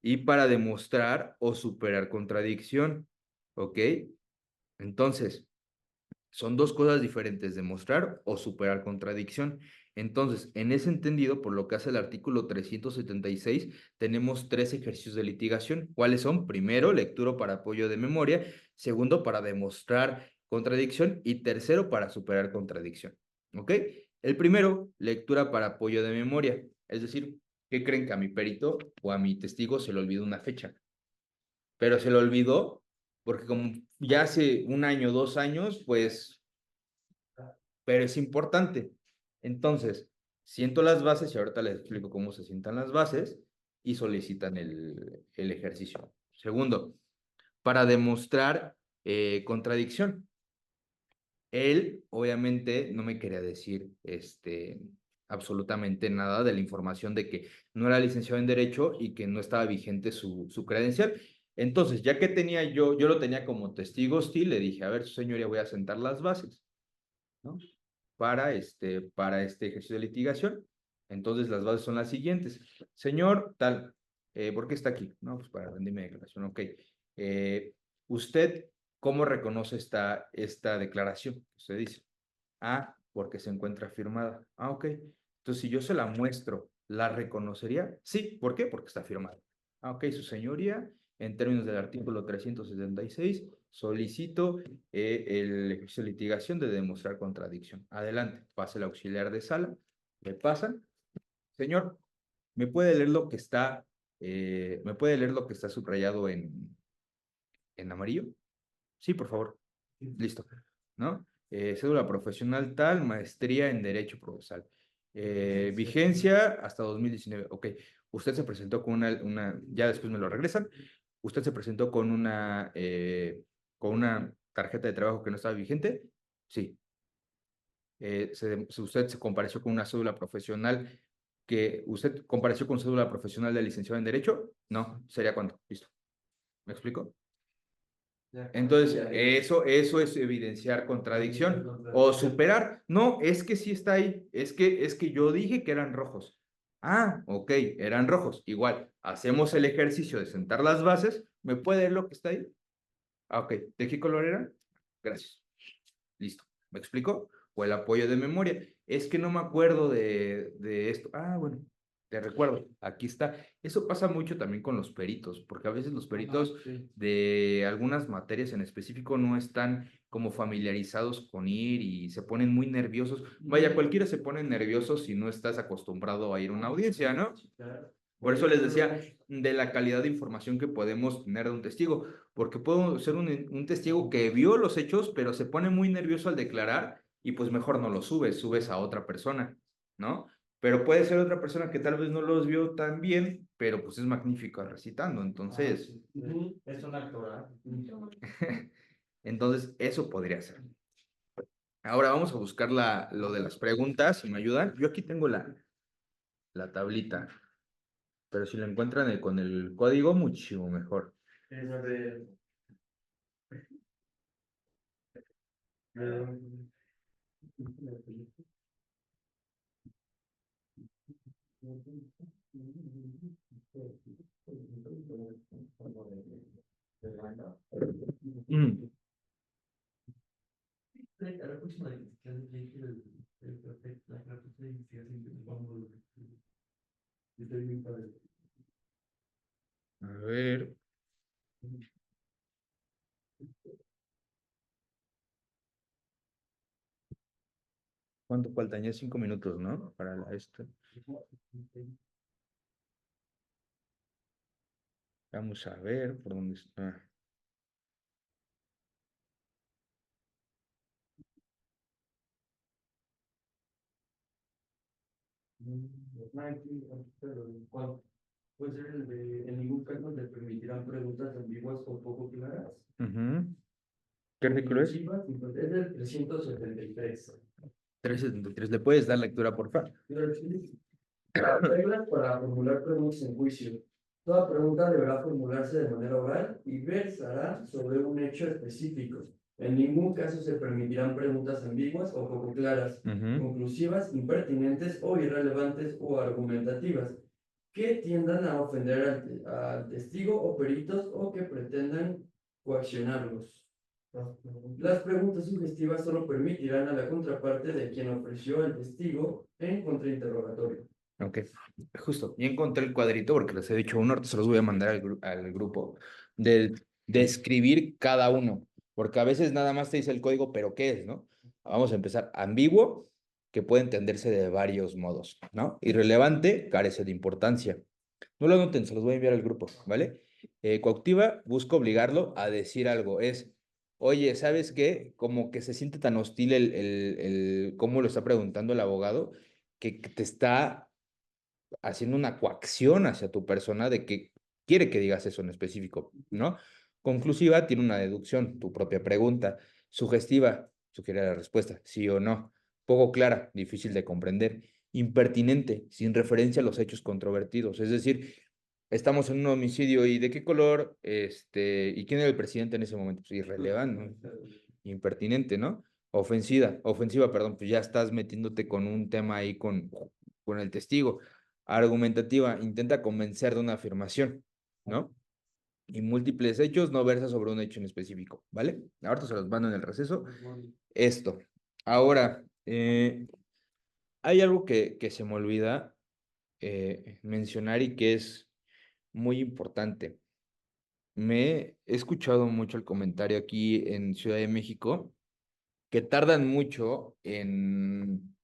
y para demostrar o superar contradicción, ¿ok? Entonces, son dos cosas diferentes, demostrar o superar contradicción. Entonces, en ese entendido, por lo que hace el artículo 376, tenemos tres ejercicios de litigación. ¿Cuáles son? Primero, lectura para apoyo de memoria. Segundo, para demostrar contradicción. Y tercero, para superar contradicción. ¿Ok? El primero, lectura para apoyo de memoria. Es decir, ¿qué creen que a mi perito o a mi testigo se le olvidó una fecha? Pero se le olvidó porque como ya hace un año, 2 años, pues pero es importante. Entonces, siento las bases y ahorita les explico cómo se sientan las bases y solicitan el ejercicio. Segundo, para demostrar contradicción. Él, obviamente, no me quería decir absolutamente nada de la información de que no era licenciado en Derecho y que no estaba vigente su credencial. Entonces, ya que yo lo tenía como testigo hostil, le dije, a ver, su señoría, voy a sentar las bases, ¿no? Para este ejercicio de litigación. Entonces, las bases son las siguientes. Señor, tal, ¿por qué está aquí? No, pues para rendirme declaración, ok. ¿Usted cómo reconoce esta declaración? Usted dice, porque se encuentra firmada. Ok. Entonces, si yo se la muestro, ¿la reconocería? Sí, ¿por qué? Porque está firmada. Ok, su señoría, en términos del artículo 376, solicito el ejercicio de litigación de demostrar contradicción. Adelante, pase el auxiliar de sala, le pasan. Señor, ¿me puede leer lo que está subrayado en amarillo? Sí, por favor. Listo, ¿no? Cédula profesional tal, maestría en Derecho Procesal. Vigencia hasta 2019. Ok, usted se presentó con ya después me lo regresan. Usted se presentó con una tarjeta de trabajo que no estaba vigente. Sí. Usted se compareció con una cédula profesional ¿usted compareció con cédula profesional de licenciado en Derecho? No, ¿sería cuánto? Listo. ¿Me explico? Entonces, eso es evidenciar contradicción o superar. No, es que sí está ahí. Es que yo dije que eran rojos. Ok, eran rojos. Igual, hacemos el ejercicio de sentar las bases. ¿Me puede leer lo que está ahí? Ok, ¿de qué color eran? Gracias. Listo. ¿Me explico? O el apoyo de memoria. Es que no me acuerdo de esto. Bueno, te recuerdo. Aquí está. Eso pasa mucho también con los peritos, porque a veces los peritos de algunas materias en específico no están como familiarizados con ir y se ponen muy nerviosos. Vaya, cualquiera se pone nervioso si no estás acostumbrado a ir a una audiencia, ¿no? Por eso les decía de la calidad de información que podemos tener de un testigo, porque puedo ser un testigo que vio los hechos, pero se pone muy nervioso al declarar y pues mejor no lo subes a otra persona, ¿no? Pero puede ser otra persona que tal vez no los vio tan bien, pero pues es magnífico recitando, entonces, Es un actor, entonces eso podría ser. Ahora vamos a buscar lo de las preguntas, si me ayudan. Yo aquí tengo la tablita, pero si la encuentran con el código, muchísimo mejor. Esa de... Mm. A la próxima que la carpeta de investigación que vamos estoy bien padre. A ver. ¿Cuánto faltan? Ya 5 minutos, ¿no? Para esto. Vamos a ver por dónde está. ¿Cuál? Puede ser el de, en ningún caso le permitirán preguntas ambiguas o poco claras. Ujú. ¿Qué artículo es? Inclusivas, entonces, es del 373. 373. ¿Le puedes dar lectura, por favor? Reglas para formular preguntas en juicio. Toda pregunta deberá formularse de manera oral y versará sobre un hecho específico. En ningún caso se permitirán preguntas ambiguas o poco claras, conclusivas, impertinentes o irrelevantes o argumentativas, que tiendan a ofender al testigo o peritos o que pretendan coaccionarlos. Las preguntas sugestivas solo permitirán a la contraparte de quien ofreció al testigo en contrainterrogatorio. Ok, justo. Y encontré el cuadrito, porque les he dicho uno, ahorita se los voy a mandar al grupo, de escribir cada uno, porque a veces nada más te dice el código, pero ¿qué es, no? Vamos a empezar. Ambiguo, que puede entenderse de varios modos, ¿no? Irrelevante, carece de importancia. No lo anoten, se los voy a enviar al grupo, ¿vale? Coactiva, busca obligarlo a decir algo. Es, oye, ¿sabes qué? Como que se siente tan hostil cómo lo está preguntando el abogado, que te está haciendo una coacción hacia tu persona de que quiere que digas eso en específico, ¿no? Conclusiva, tiene una deducción, tu propia pregunta. Sugestiva, sugiere la respuesta, sí o no. Poco clara, difícil de comprender. Impertinente, sin referencia a los hechos controvertidos. Es decir, estamos en un homicidio y ¿de qué color? ¿Y quién era el presidente en ese momento? Pues irrelevante, ¿no? Impertinente, ¿no? Ofensiva, perdón, pues ya estás metiéndote con un tema ahí con el testigo. Argumentativa, intenta convencer de una afirmación, ¿no? Y múltiples hechos, no versa sobre un hecho en específico, ¿vale? Ahorita se los mando en el receso. Esto. Ahora, hay algo que se me olvida mencionar y que es muy importante. Me he escuchado mucho el comentario aquí en Ciudad de México que tardan mucho en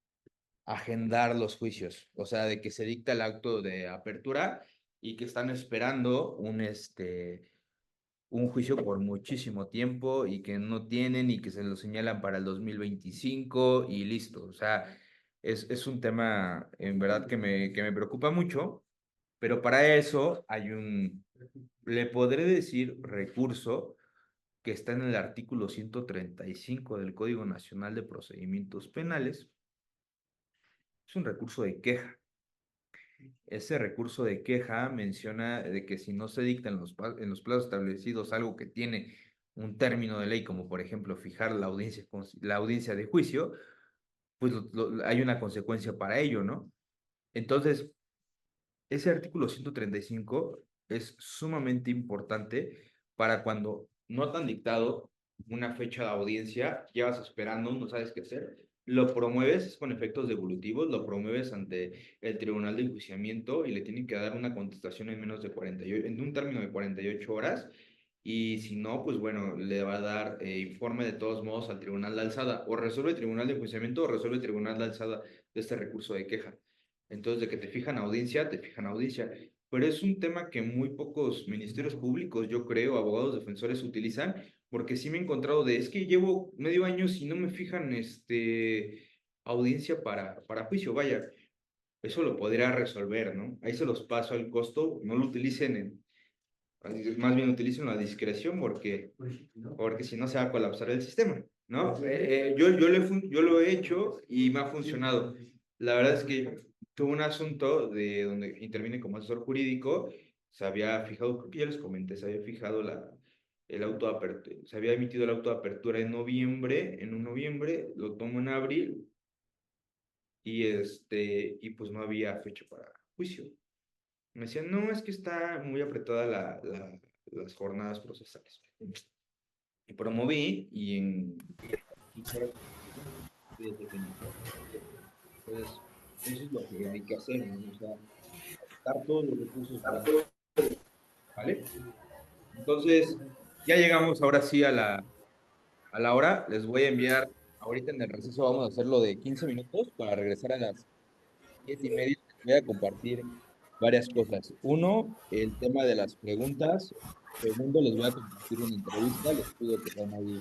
agendar los juicios, o sea, de que se dicta el acto de apertura y que están esperando un juicio por muchísimo tiempo y que no tienen y que se lo señalan para el 2025 y listo. O sea, es un tema en verdad que me preocupa mucho, pero para eso hay le podré decir recurso que está en el artículo 135 del Código Nacional de Procedimientos Penales. Es un recurso de queja. Ese recurso de queja menciona de que si no se dicta en los plazos establecidos algo que tiene un término de ley, como por ejemplo fijar la audiencia de juicio, pues hay una consecuencia para ello, ¿no? Entonces, ese artículo 135 es sumamente importante para cuando no te han dictado una fecha de audiencia, llevas esperando, no sabes qué hacer, lo promueves con efectos devolutivos, lo promueves ante el Tribunal de Enjuiciamiento y le tienen que dar una contestación en menos de 48, en un término de 48 horas. Y si no, pues bueno, le va a dar informe de todos modos al Tribunal de Alzada. O resuelve el Tribunal de Enjuiciamiento o resuelve el Tribunal de Alzada de este recurso de queja. Entonces, de que te fijan audiencia, te fijan audiencia. Pero es un tema que muy pocos ministerios públicos, yo creo, abogados defensores utilizan, porque sí me he encontrado es que llevo medio año y no me fijan audiencia para juicio, vaya, eso lo podría resolver, ¿no? Ahí se los paso al costo, no lo utilicen más bien utilicen la discreción porque si no se va a colapsar el sistema, ¿no? Yo lo he hecho y me ha funcionado. La verdad es que tuve un asunto de donde intervine como asesor jurídico, se había fijado, creo que ya les comenté, se había fijado el auto de apertura, se había emitido el auto de apertura en un noviembre, lo tomo en abril y pues no había fecha para juicio. Me decían, no, es que está muy apretada las jornadas procesales. Y promoví y en 15 horas entonces, eso es lo que hay que hacer, ¿no? O sea, dar todos los recursos para, ¿vale? Entonces, ya llegamos ahora sí a la hora. Les voy a enviar, ahorita en el receso vamos a hacerlo de 15 minutos para regresar a las 7:30. Les voy a compartir varias cosas. Uno, el tema de las preguntas. Segundo, les voy a compartir una entrevista. Les pido que sean ahí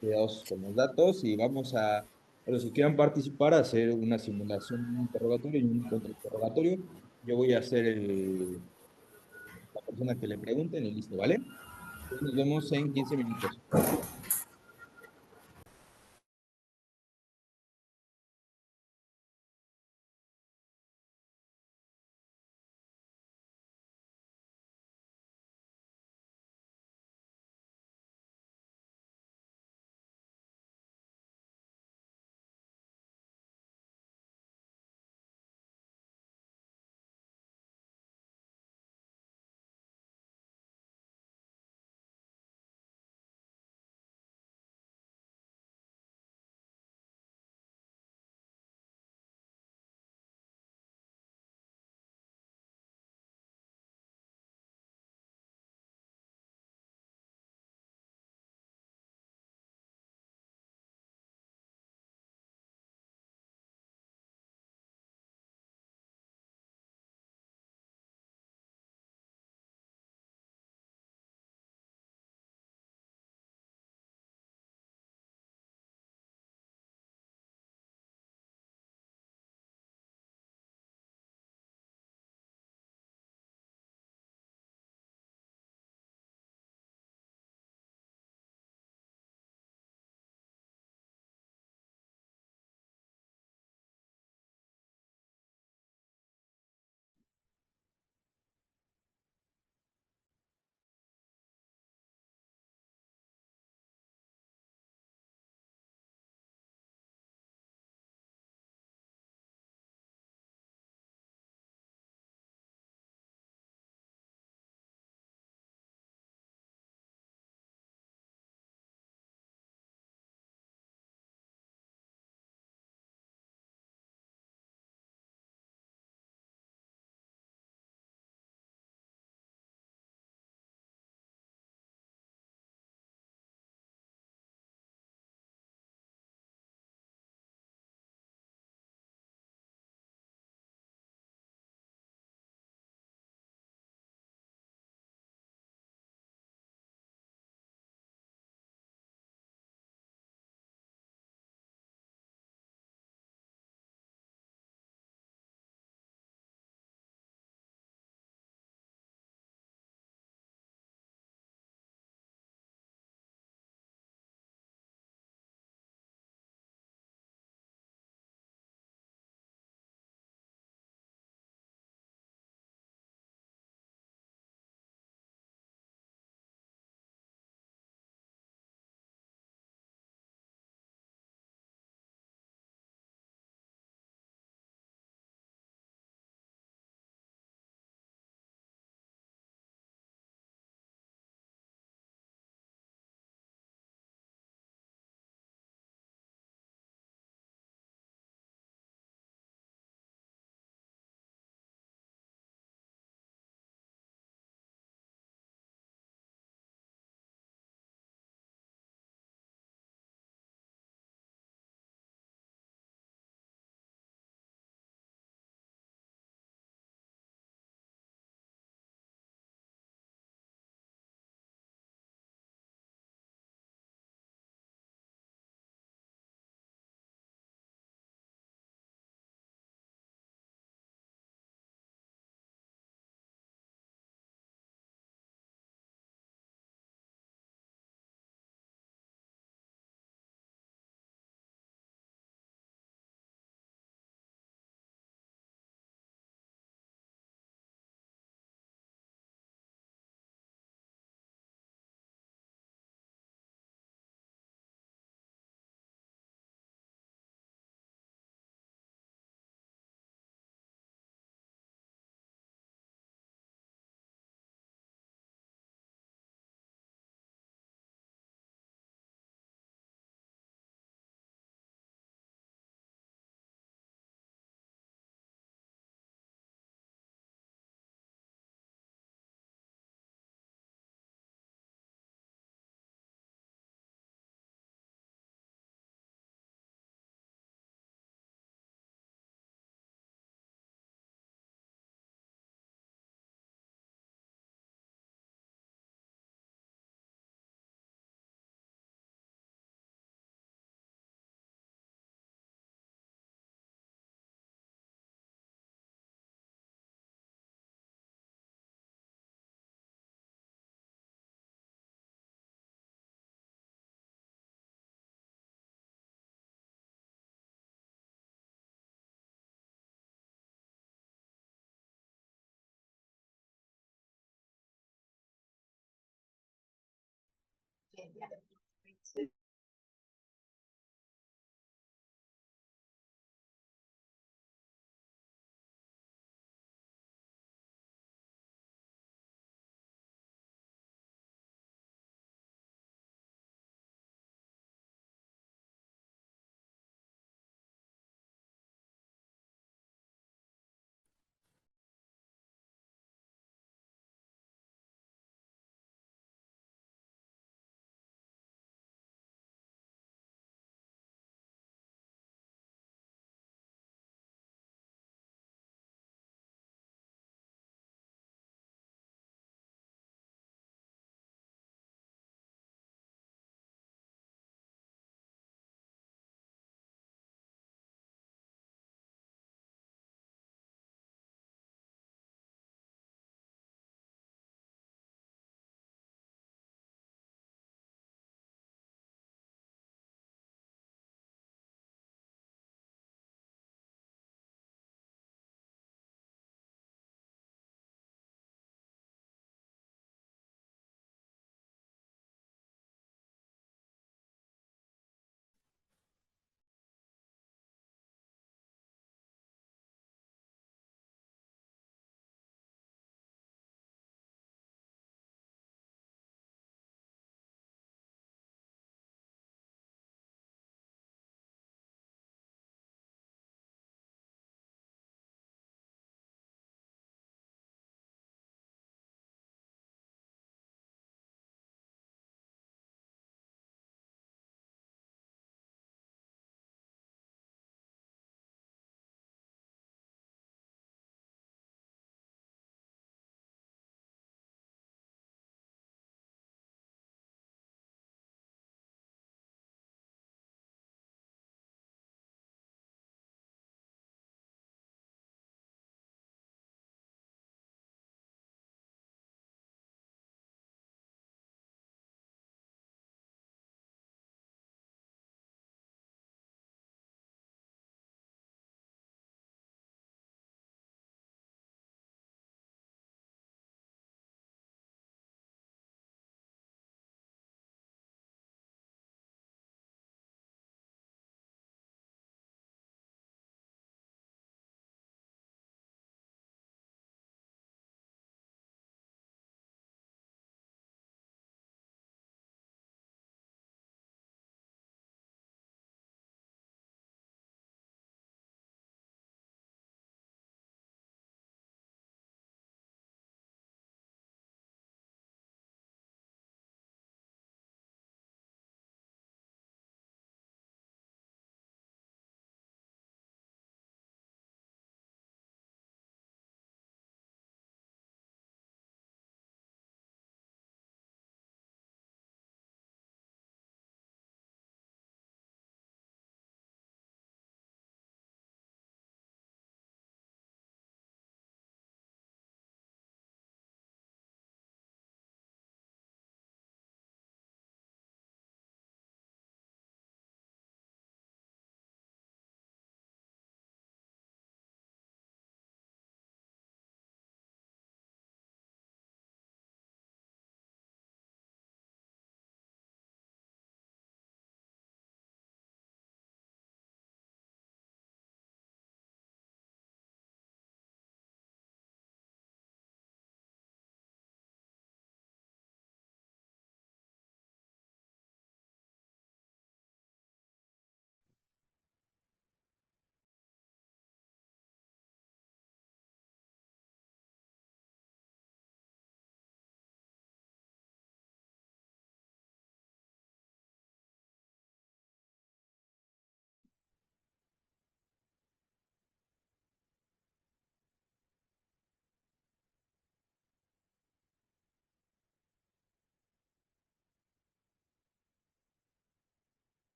cuidadosos con los datos y vamos a los que quieran participar, a hacer una simulación, un interrogatorio y un contrainterrogatorio. Yo voy a ser la persona que le pregunten y listo, ¿vale? Entonces nos vemos en 15 minutos.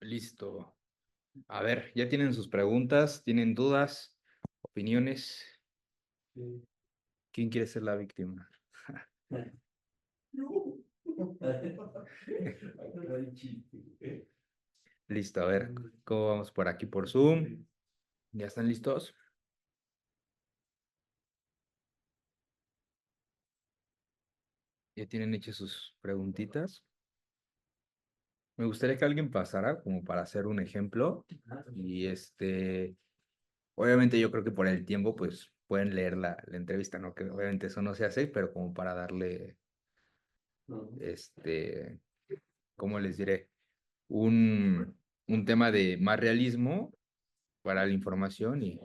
Listo. A ver, ya tienen sus preguntas, tienen dudas, opiniones. ¿Quién quiere ser la víctima? No. Ay, chiste. Listo, a ver, ¿cómo vamos por aquí por Zoom? ¿Ya están listos? ¿Ya tienen hechas sus preguntitas? Me gustaría que alguien pasara como para hacer un ejemplo y obviamente yo creo que por el tiempo pues pueden leer la entrevista, ¿no? Que obviamente eso no se hace, pero como para darle, No. ¿cómo les diré? Un tema de más realismo para la información y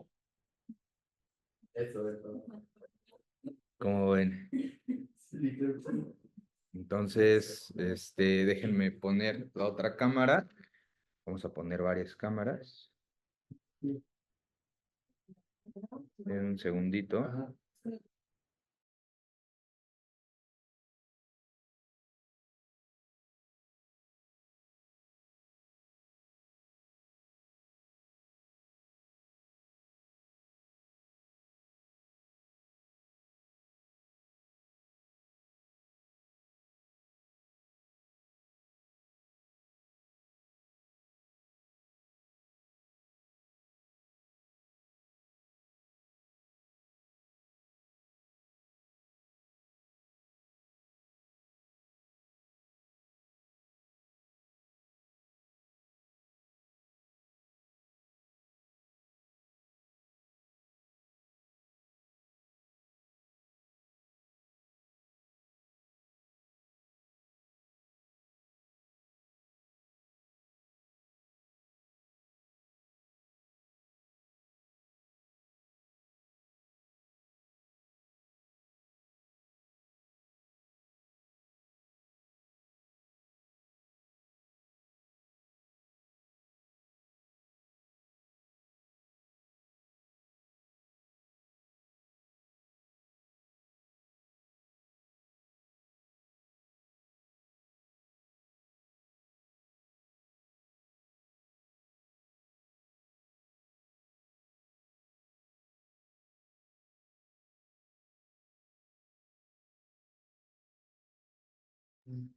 Eso. como ven. Sí, creo que sí. Entonces, déjenme poner la otra cámara. Vamos a poner varias cámaras. En un segundito. Ajá.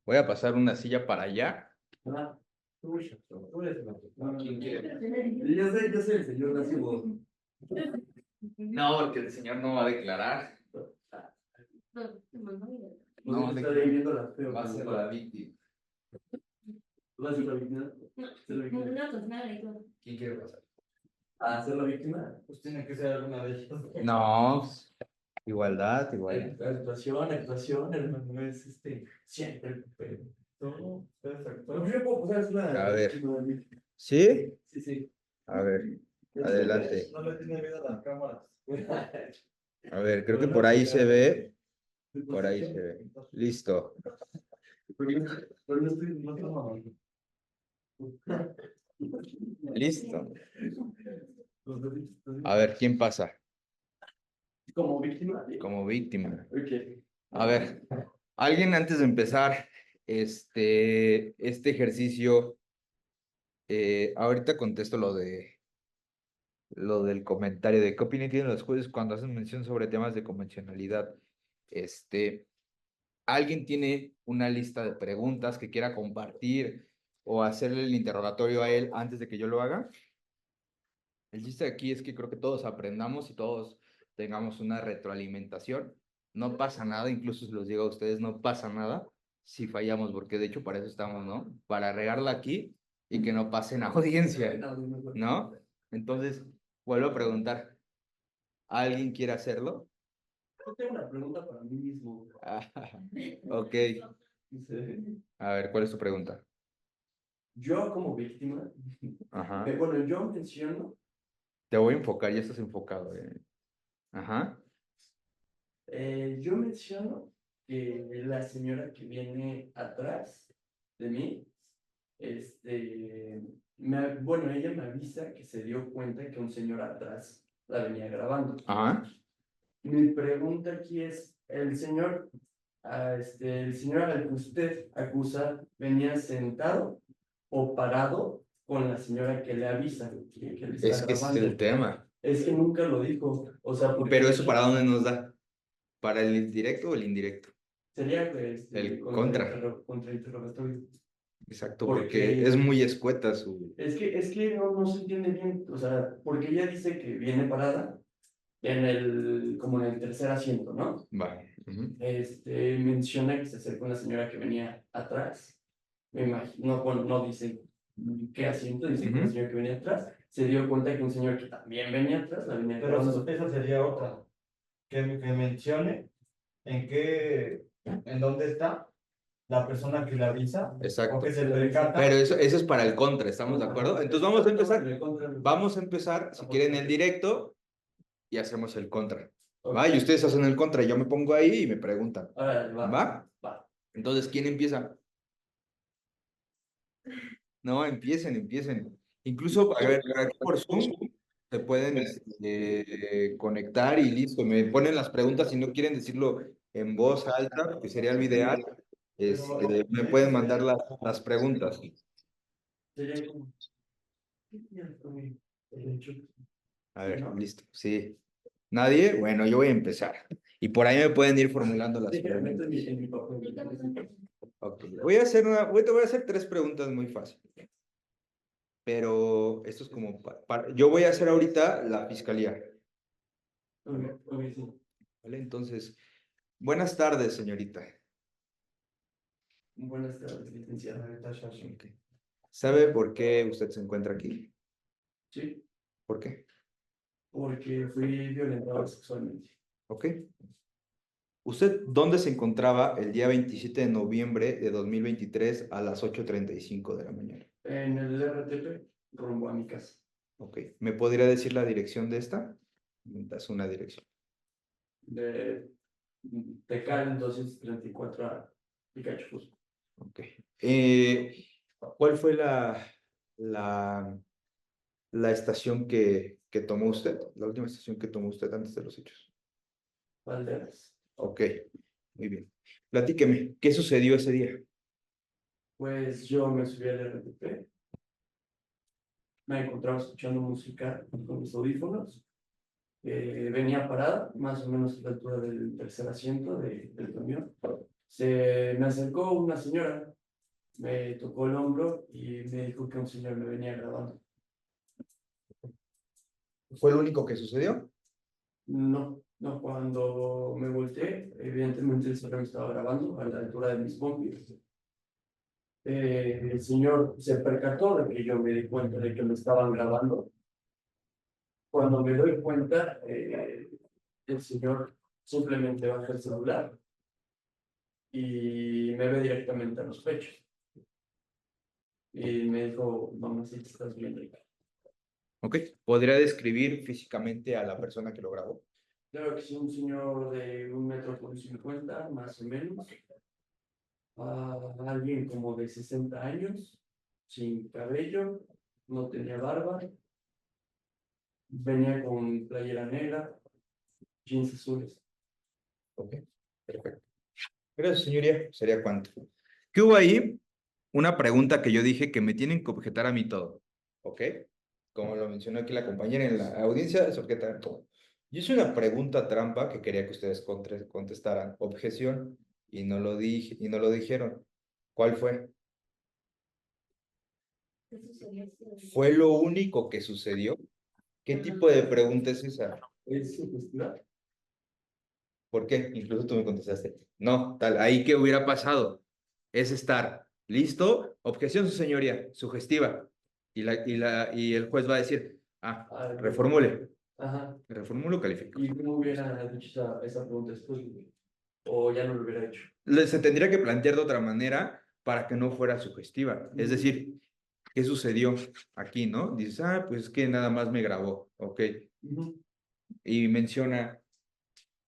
Voy a pasar una silla para allá. Ah, tú eres ¿Quién quiere? Yo sé el señor Nacimo. No, porque el señor no va a declarar. No, de está que viendo la feo. va a ser la víctima. ¿Vas a ser la víctima? ¿Ser la víctima? No, pues nada, digo. ¿Quién quiere pasar? ¿A ser la víctima? Pues tiene que ser alguna de ellas. No, igualdad, igualdad. Actuación, hermano, no es siempre el papel. Tú, eres actor. Pues yo puedo pasar una A ver. víctima de mí. ¿Sí? Sí, sí. A ver, adelante. No le tiene miedo a las cámaras. A ver, creo que por ahí se ve. Por ahí se ve. Listo. Pero no estoy, no estoy mamando. Listo. A ver, ¿quién pasa? Como víctima. Como víctima. Ok. A ver, alguien antes de empezar este ejercicio, ahorita contesto lo del comentario de qué opinión tienen los jueces cuando hacen mención sobre temas de convencionalidad. ¿Alguien tiene una lista de preguntas que quiera compartir o hacerle el interrogatorio a él antes de que yo lo haga? El chiste aquí es que creo que todos aprendamos y todos tengamos una retroalimentación. No pasa nada, incluso si los digo a ustedes, no pasa nada si fallamos, porque de hecho para eso estamos, ¿no? Para regarla aquí y que no pasen a audiencia, ¿no? Entonces, vuelvo a preguntar, ¿alguien quiere hacerlo? Yo tengo una pregunta para mí mismo. Ok, Dice, a ver, ¿cuál es tu pregunta? yo como víctima, Ajá. bueno, yo menciono, Te voy a enfocar, ya estás enfocado. Ajá. yo menciono que la señora que viene atrás de mí, bueno, ella me avisa que se dio cuenta que un señor atrás la venía grabando. Ajá. Mi pregunta aquí es, el señor al que usted acusa, ¿venía sentado o parado con la señora que le avisa que le está Es que ese es grabando? el tema. Es que nunca lo dijo, o sea, porque Pero eso ¿para dónde nos da? ¿Para el directo o el indirecto? sería El contra. contrainterrogatorio. Exacto, Porque- porque es muy escueta su... Es que no se entiende bien, o sea, porque ella dice que viene parada como en el tercer asiento, ¿no? Va. Ujú. Menciona que se acerca una señora que venía atrás. Me imagino, bueno, no dice qué asiento, dice que una Ujú. señora que venía atrás se dio cuenta que un señor que también venía atrás la venía Pero grabando. esa sería otra. Que mencione en dónde está la persona que le avisa. Exacto. O que se percata. Pero eso es para el contra, ¿estamos de acuerdo? Entonces vamos a empezar. Vamos a empezar, si quieren, el directo y hacemos el contra. ¿Va? Y ustedes hacen el contra, yo me pongo ahí y me preguntan. Ahora, ¿Va? va. Entonces, ¿quién empieza? No, empiecen. Incluso, a ver, aquí por Zoom se pueden conectar y listo. Me ponen las preguntas si no quieren decirlo en voz alta, que sería lo ideal. Me pueden mandar las preguntas. Sería como... A ver, listo. Sí. ¿Nadie? Bueno, yo voy a empezar. Y por ahí me pueden ir formulando las preguntas. En mi papel. Ok. Te voy a hacer 3 preguntas muy fáciles. Pero esto es como... yo voy a hacer ahorita la fiscalía. Sí. ¿Vale? Entonces, buenas tardes, señorita. Buenas tardes, licenciada. Ok. ¿Sabe por qué usted se encuentra aquí? Sí, ¿Por qué? porque fui violentado sexualmente. Ok. ¿Usted dónde se encontraba el día 27 de noviembre de 2023 a las 8:35 de la mañana? En el RTP, rumbo a mi casa. Ok. ¿Me podría decir la dirección de esta? Es una dirección. De Tecal 234 a Pikachu. Ok. ¿Cuál fue la estación que tomó usted? La última estación que tomó usted antes de los hechos. Valderas. Ok, muy bien. Platíqueme, ¿qué sucedió ese día? Pues yo me subí al RTP. Me encontraba escuchando música con mis audífonos. Venía parada, más o menos a la altura del tercer asiento del camión. Se me acercó una señora, me tocó el hombro y me dijo que un señor me venía grabando. ¿Fue lo único que sucedió? No, no, cuando me volteé, evidentemente el señor me estaba grabando a la altura de mis pompis. El señor se percató de que yo me di cuenta de que me estaban grabando. Cuando me doy cuenta, el señor simplemente baja el celular y me ve directamente a los pechos. Y me dijo, mamacita, ¿estás bien? Ok. ¿Podría describir físicamente a la persona que lo grabó? Claro que sí, un señor de 1,50 m, más o menos. Alguien como de 60 años, sin cabello, no tenía barba, venía con playera negra, jeans azules. Ok, perfecto. Gracias, señoría. ¿Sería cuánto? ¿Qué hubo ahí? Una pregunta que yo dije que me tienen que objetar a mí todo. ¿Ok? Como lo mencionó aquí la compañera en la audiencia, se objeta todo. Yo hice una pregunta trampa que quería que ustedes contestaran. Objeción. Y no lo dije, y no lo dijeron. ¿Cuál fue? ¿Qué sucedió? ¿Fue lo único que sucedió? ¿Qué tipo de pregunta es esa? ¿Es sugestiva? ¿Por qué? Incluso tú me contestaste. No, tal, ahí qué hubiera pasado. Es estar listo, objeción, su señoría, sugestiva. Y el juez va a decir, reformule, Ajá. reformulo, califico. ¿Y cómo hubiera dicho esa pregunta después? ¿O ya no lo hubiera hecho? Se tendría que plantear de otra manera para que no fuera sugestiva. Es decir, ¿qué sucedió aquí, no? Dices, pues que nada más me grabó, ok. Y menciona,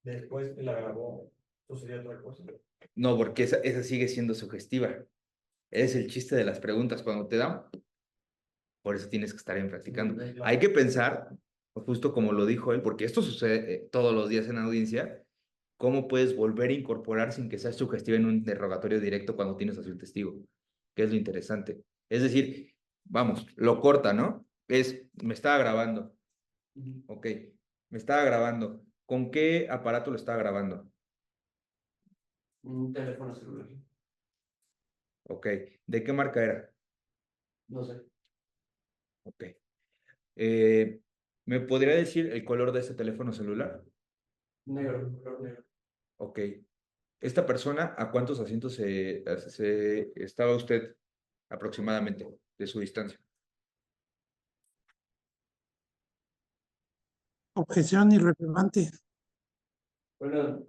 Después que la grabó, sucedió otra cosa. no, porque esa sigue siendo sugestiva. Es el chiste de las preguntas cuando te dan. Por eso tienes que estar en practicando. Hay que pensar, justo como lo dijo él, porque esto sucede todos los días en audiencia, cómo puedes volver a incorporar sin que sea sugestivo en un interrogatorio directo cuando tienes a su testigo, que es lo interesante. Es decir, vamos, lo corta, ¿no? Me estaba grabando, ok, me estaba grabando. ¿Con qué aparato lo estaba grabando? Un teléfono celular. Ok, ¿de qué marca era? No sé. Ok. ¿Me podría decir el color de este teléfono celular? Negro, color negro. Ok. ¿Esta persona a cuántos asientos estaba usted aproximadamente de su distancia? Objeción irrelevante. Bueno,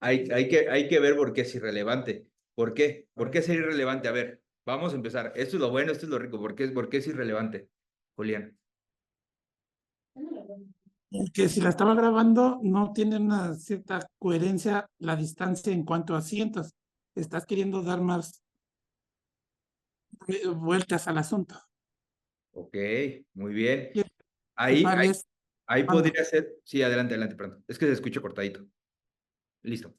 Hay que ver por qué es irrelevante. ¿Por qué? ¿Por qué es irrelevante? A ver, vamos a empezar. Esto es lo bueno, esto es lo rico. ¿Por qué es irrelevante, Julián? Que si la estaba grabando no tiene una cierta coherencia la distancia en cuanto a asientos. Estás queriendo dar más vueltas al asunto. Ok, muy bien. Y el Ahí, principal ahí, es ahí cuando podría ser. Sí, adelante, adelante, pronto. Es que se escucha cortadito. Listo.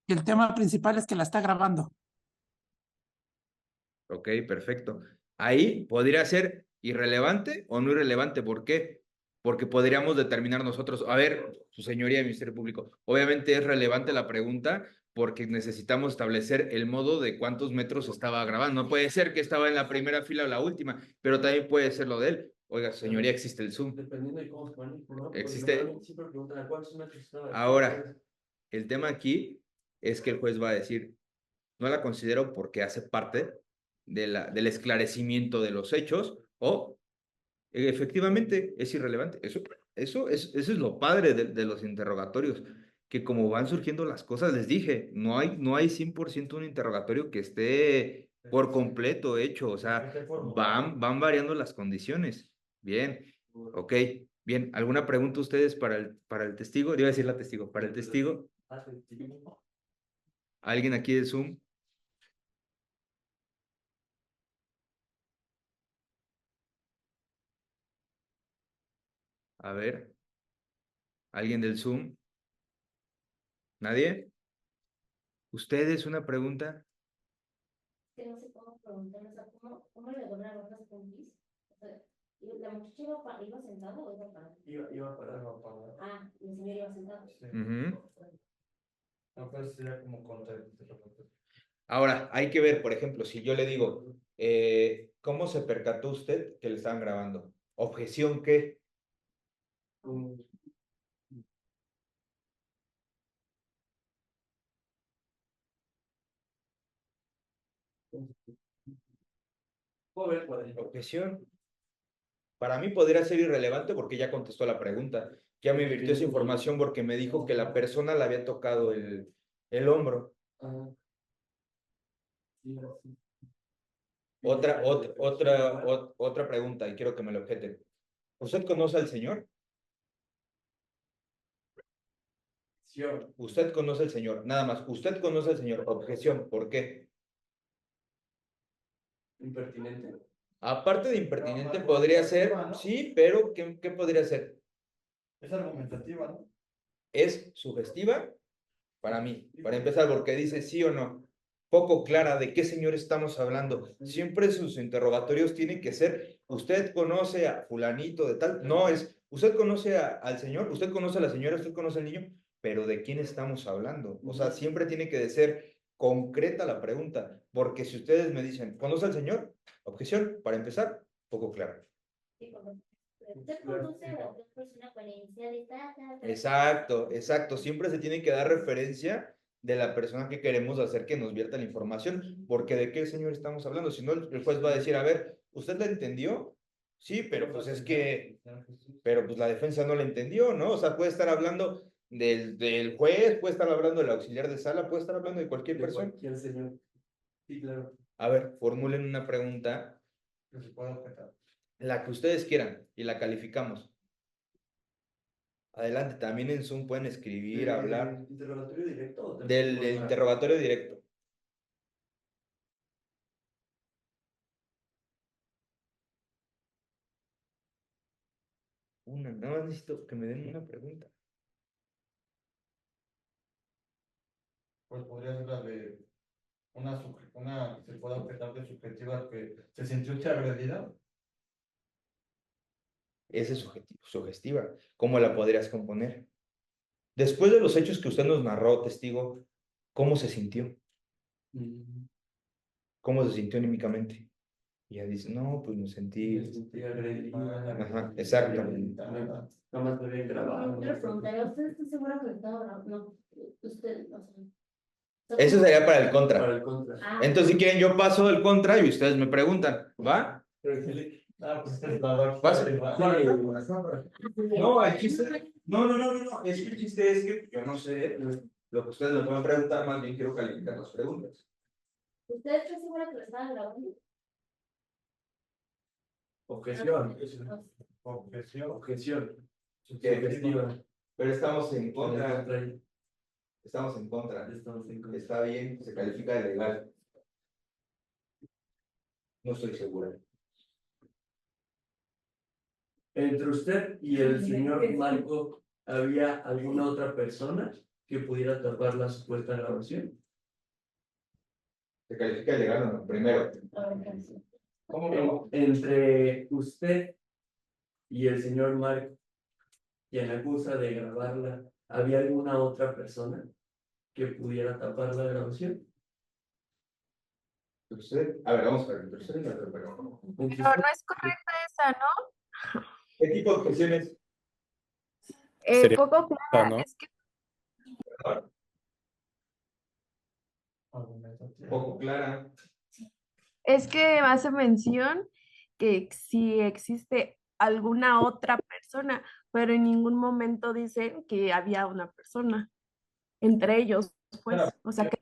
el tema principal es que la está grabando. Ok, perfecto. Ahí podría ser irrelevante o no irrelevante. ¿Por qué? Porque podríamos determinar nosotros, a ver, su señoría del Ministerio Público, obviamente es relevante la pregunta porque necesitamos establecer el modo de cuántos metros estaba grabando. No puede ser que estaba en la primera fila o la última, pero también puede ser lo de él. Oiga, señoría, existe el Zoom. dependiendo de cómo se maneja, ¿no? Porque Existe. normalmente siempre preguntan a cuántos metros estaba. Ahora, el tema aquí es que el juez va a decir, no la considero porque hace parte del esclarecimiento de los hechos o efectivamente es irrelevante. Eso es lo padre de los interrogatorios, que como van surgiendo las cosas, les dije, no hay 100% un interrogatorio que esté por completo hecho, o sea, van variando las condiciones. Bien, ok, bien. ¿Alguna pregunta ustedes para el testigo? Iba a decir la testigo, para el testigo. ¿Alguien aquí de Zoom? A ver, ¿alguien del Zoom? ¿Nadie? ¿Ustedes una pregunta? Que no sé cómo preguntar, o sea, ¿cómo le doblaron las pompis? O sea, ¿y la muchacha iba sentada o iba parada? Iba a parar. Ah, y el señor iba sentado. Ujú. No, pero sería como contra. Ahora, hay que ver, por ejemplo, si yo le digo, ¿cómo se percató usted que le estaban grabando? ¿Objeción qué? Joven, por ahí. Objeción. Para mí podría ser irrelevante porque ya contestó la pregunta. Ya me invirtió esa información porque me dijo que la persona le había tocado el hombro. Ajá. Sí, así. Otra pregunta, y quiero que me lo objeten. ¿Usted conoce al señor? Sí, o- Usted conoce al señor, nada más. Usted conoce al señor. Objeción, ¿por qué? impertinente. Aparte de impertinente, más podría ser, argumentativa, ¿no? sí, pero ¿qué podría ser? Es argumentativa, ¿no? Es sugestiva para mí, para empezar, porque dice sí o no. Poco clara de qué señor estamos hablando. Siempre sus interrogatorios tienen que ser, ¿usted conoce a fulanito de tal? No, es, ¿usted conoce al señor? ¿Usted conoce a la señora? ¿Usted conoce al niño? Pero ¿de quién estamos hablando? O sea, siempre tiene que ser concreta la pregunta, porque si ustedes me dicen, ¿conoce al señor? Objeción, para empezar, poco clara. Usted conoce a otra persona con herencia de tal. Exacto, exacto. Siempre se tiene que dar referencia de la persona que queremos hacer que nos vierta la información, porque ¿de qué señor estamos hablando? Si no, el juez va a decir, a ver, ¿usted la entendió? Sí, pero pues es que, pero pues la defensa no la entendió, ¿no? O sea, puede estar hablando del juez, puede estar hablando del auxiliar de sala, puede estar hablando de cualquier De persona. cualquier señor. Sí, claro. A ver, formulen una pregunta, Que se pueda objetar. la que ustedes quieran, y la calificamos. Adelante, también en Zoom pueden escribir, hablar. ¿Interrogatorio directo o Del interrogatorio directo. Nada más necesito que me den una pregunta. Pues podría ser la de una que se pueda objetar de subjetiva que se sintió usted agredida. Esa es sugestiva. ¿Cómo la podrías componer? Después de los hechos que usted nos narró, testigo, ¿cómo se sintió? ¿Cómo se sintió anímicamente? Y ella dice, no, pues me sentí... Me sentí agredida. Ajá, exacto. Nada más me habían grabado. Yo le preguntaría, ¿usted está segura que estaba grabando? No, usted, o sea. Eso sería para el Para contra. el contra. Ah, Entonces, si quieren, yo paso del contra y ustedes me preguntan, ¿va? Ah, pues este es la Vas. no, el chiste. No. Es que el chiste es que yo no sé lo que ustedes me pueden preguntar, más bien quiero calificar las preguntas. ¿Usted está segura que lo estaba grabando? Objeción. objeción. Objeción. ¿Qué? Sugestiva. Pero estamos en contra. Contra. Estamos en contra. Estamos en contra. Está bien, se califica de legal. No estoy segura. Entre usted y el señor Marco, ¿había alguna otra persona que pudiera tapar la supuesta grabación? ¿Se califica de legal o no? Primero. ¿Cómo? Entre usted y el señor Marco, quien acusa de grabarla, ¿había alguna otra persona que pudiera tapar la grabación? Usted, a ver, vamos a ver. Usted y la otra persona. Pero no es correcta esa, ¿no? ¿Qué tipo de objeciones? Sería Poco clara, ¿no? es que Poco clara. hace mención que si existe alguna otra persona, pero en ningún momento dicen que había una persona entre ellos, pues, o sea que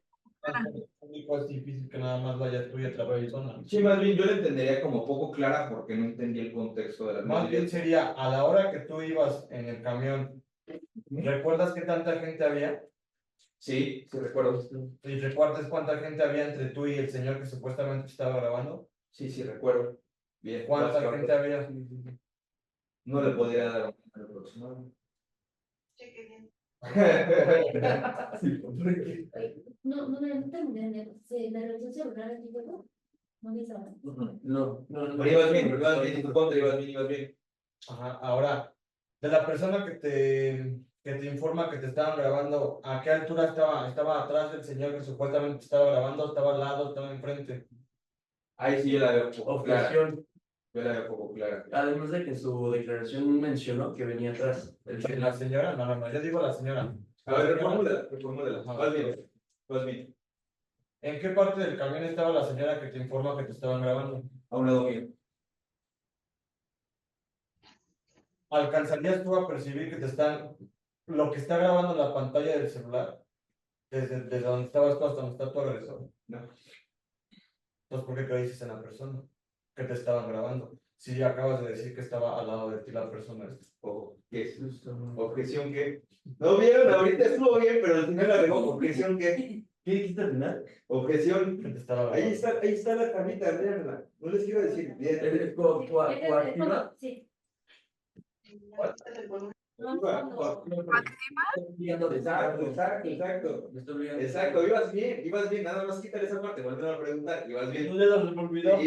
Es difícil que nada más vaya tú y otra persona. Sí, más bien yo le entendería como poco clara porque no entendí el contexto de las Más bien medidas. sería a la hora que tú ibas en el camión, ¿recuerdas qué tanta gente había? Sí, sí recuerdo. ¿Y recuerdas cuánta gente había entre tú y el señor que supuestamente estaba grabando? Sí recuerdo. Bien. ¿Cuánta vas, gente vas. había? No le podría dar un número aproximado. No me terminé de la relación celular aquí, ¿no? No me saben. No. Pero ibas bien, en tu contra ibas bien. Ajá, ahora, de la persona que te que te informa que te estaban grabando, ¿a qué altura estaba atrás del señor que supuestamente te estaba grabando? ¿Estaba al lado? ¿Estaba enfrente? Ahí sí yo la veo poco clara. Objeción. Yo la veo poco clara. Además de que en su declaración mencionó que venía atrás. ¿La señora? No, yo digo la señora. A ver, reformúlela. Vas bien. Vas bien. ¿En qué parte del camión estaba la señora que te informa que te estaban grabando? A un lado mío. ¿Alcanzarías tú a percibir que te están, lo que está grabando en la pantalla del celular, desde donde estabas tú hasta donde está tu agresor? No. Entonces, ¿por qué creíste en la persona que te estaban grabando? Si acabas de decir que estaba al lado de ti la persona esta. Ojo, ¿qué es? ¿Objeción qué? No vieron, ahorita estuvo bien, pero al final agregó objeción qué. ¿Qué dijiste al final? Objeción. Que te estaba grabando. Ahí está la camita, véanla. No les quiero decir bien. Coactiva. Sí. Exacto. Me estoy obligando. Exacto, ibas bien, nada más quítale esa parte, vuelve a preguntar, ibas bien. Tú le das el olvidado.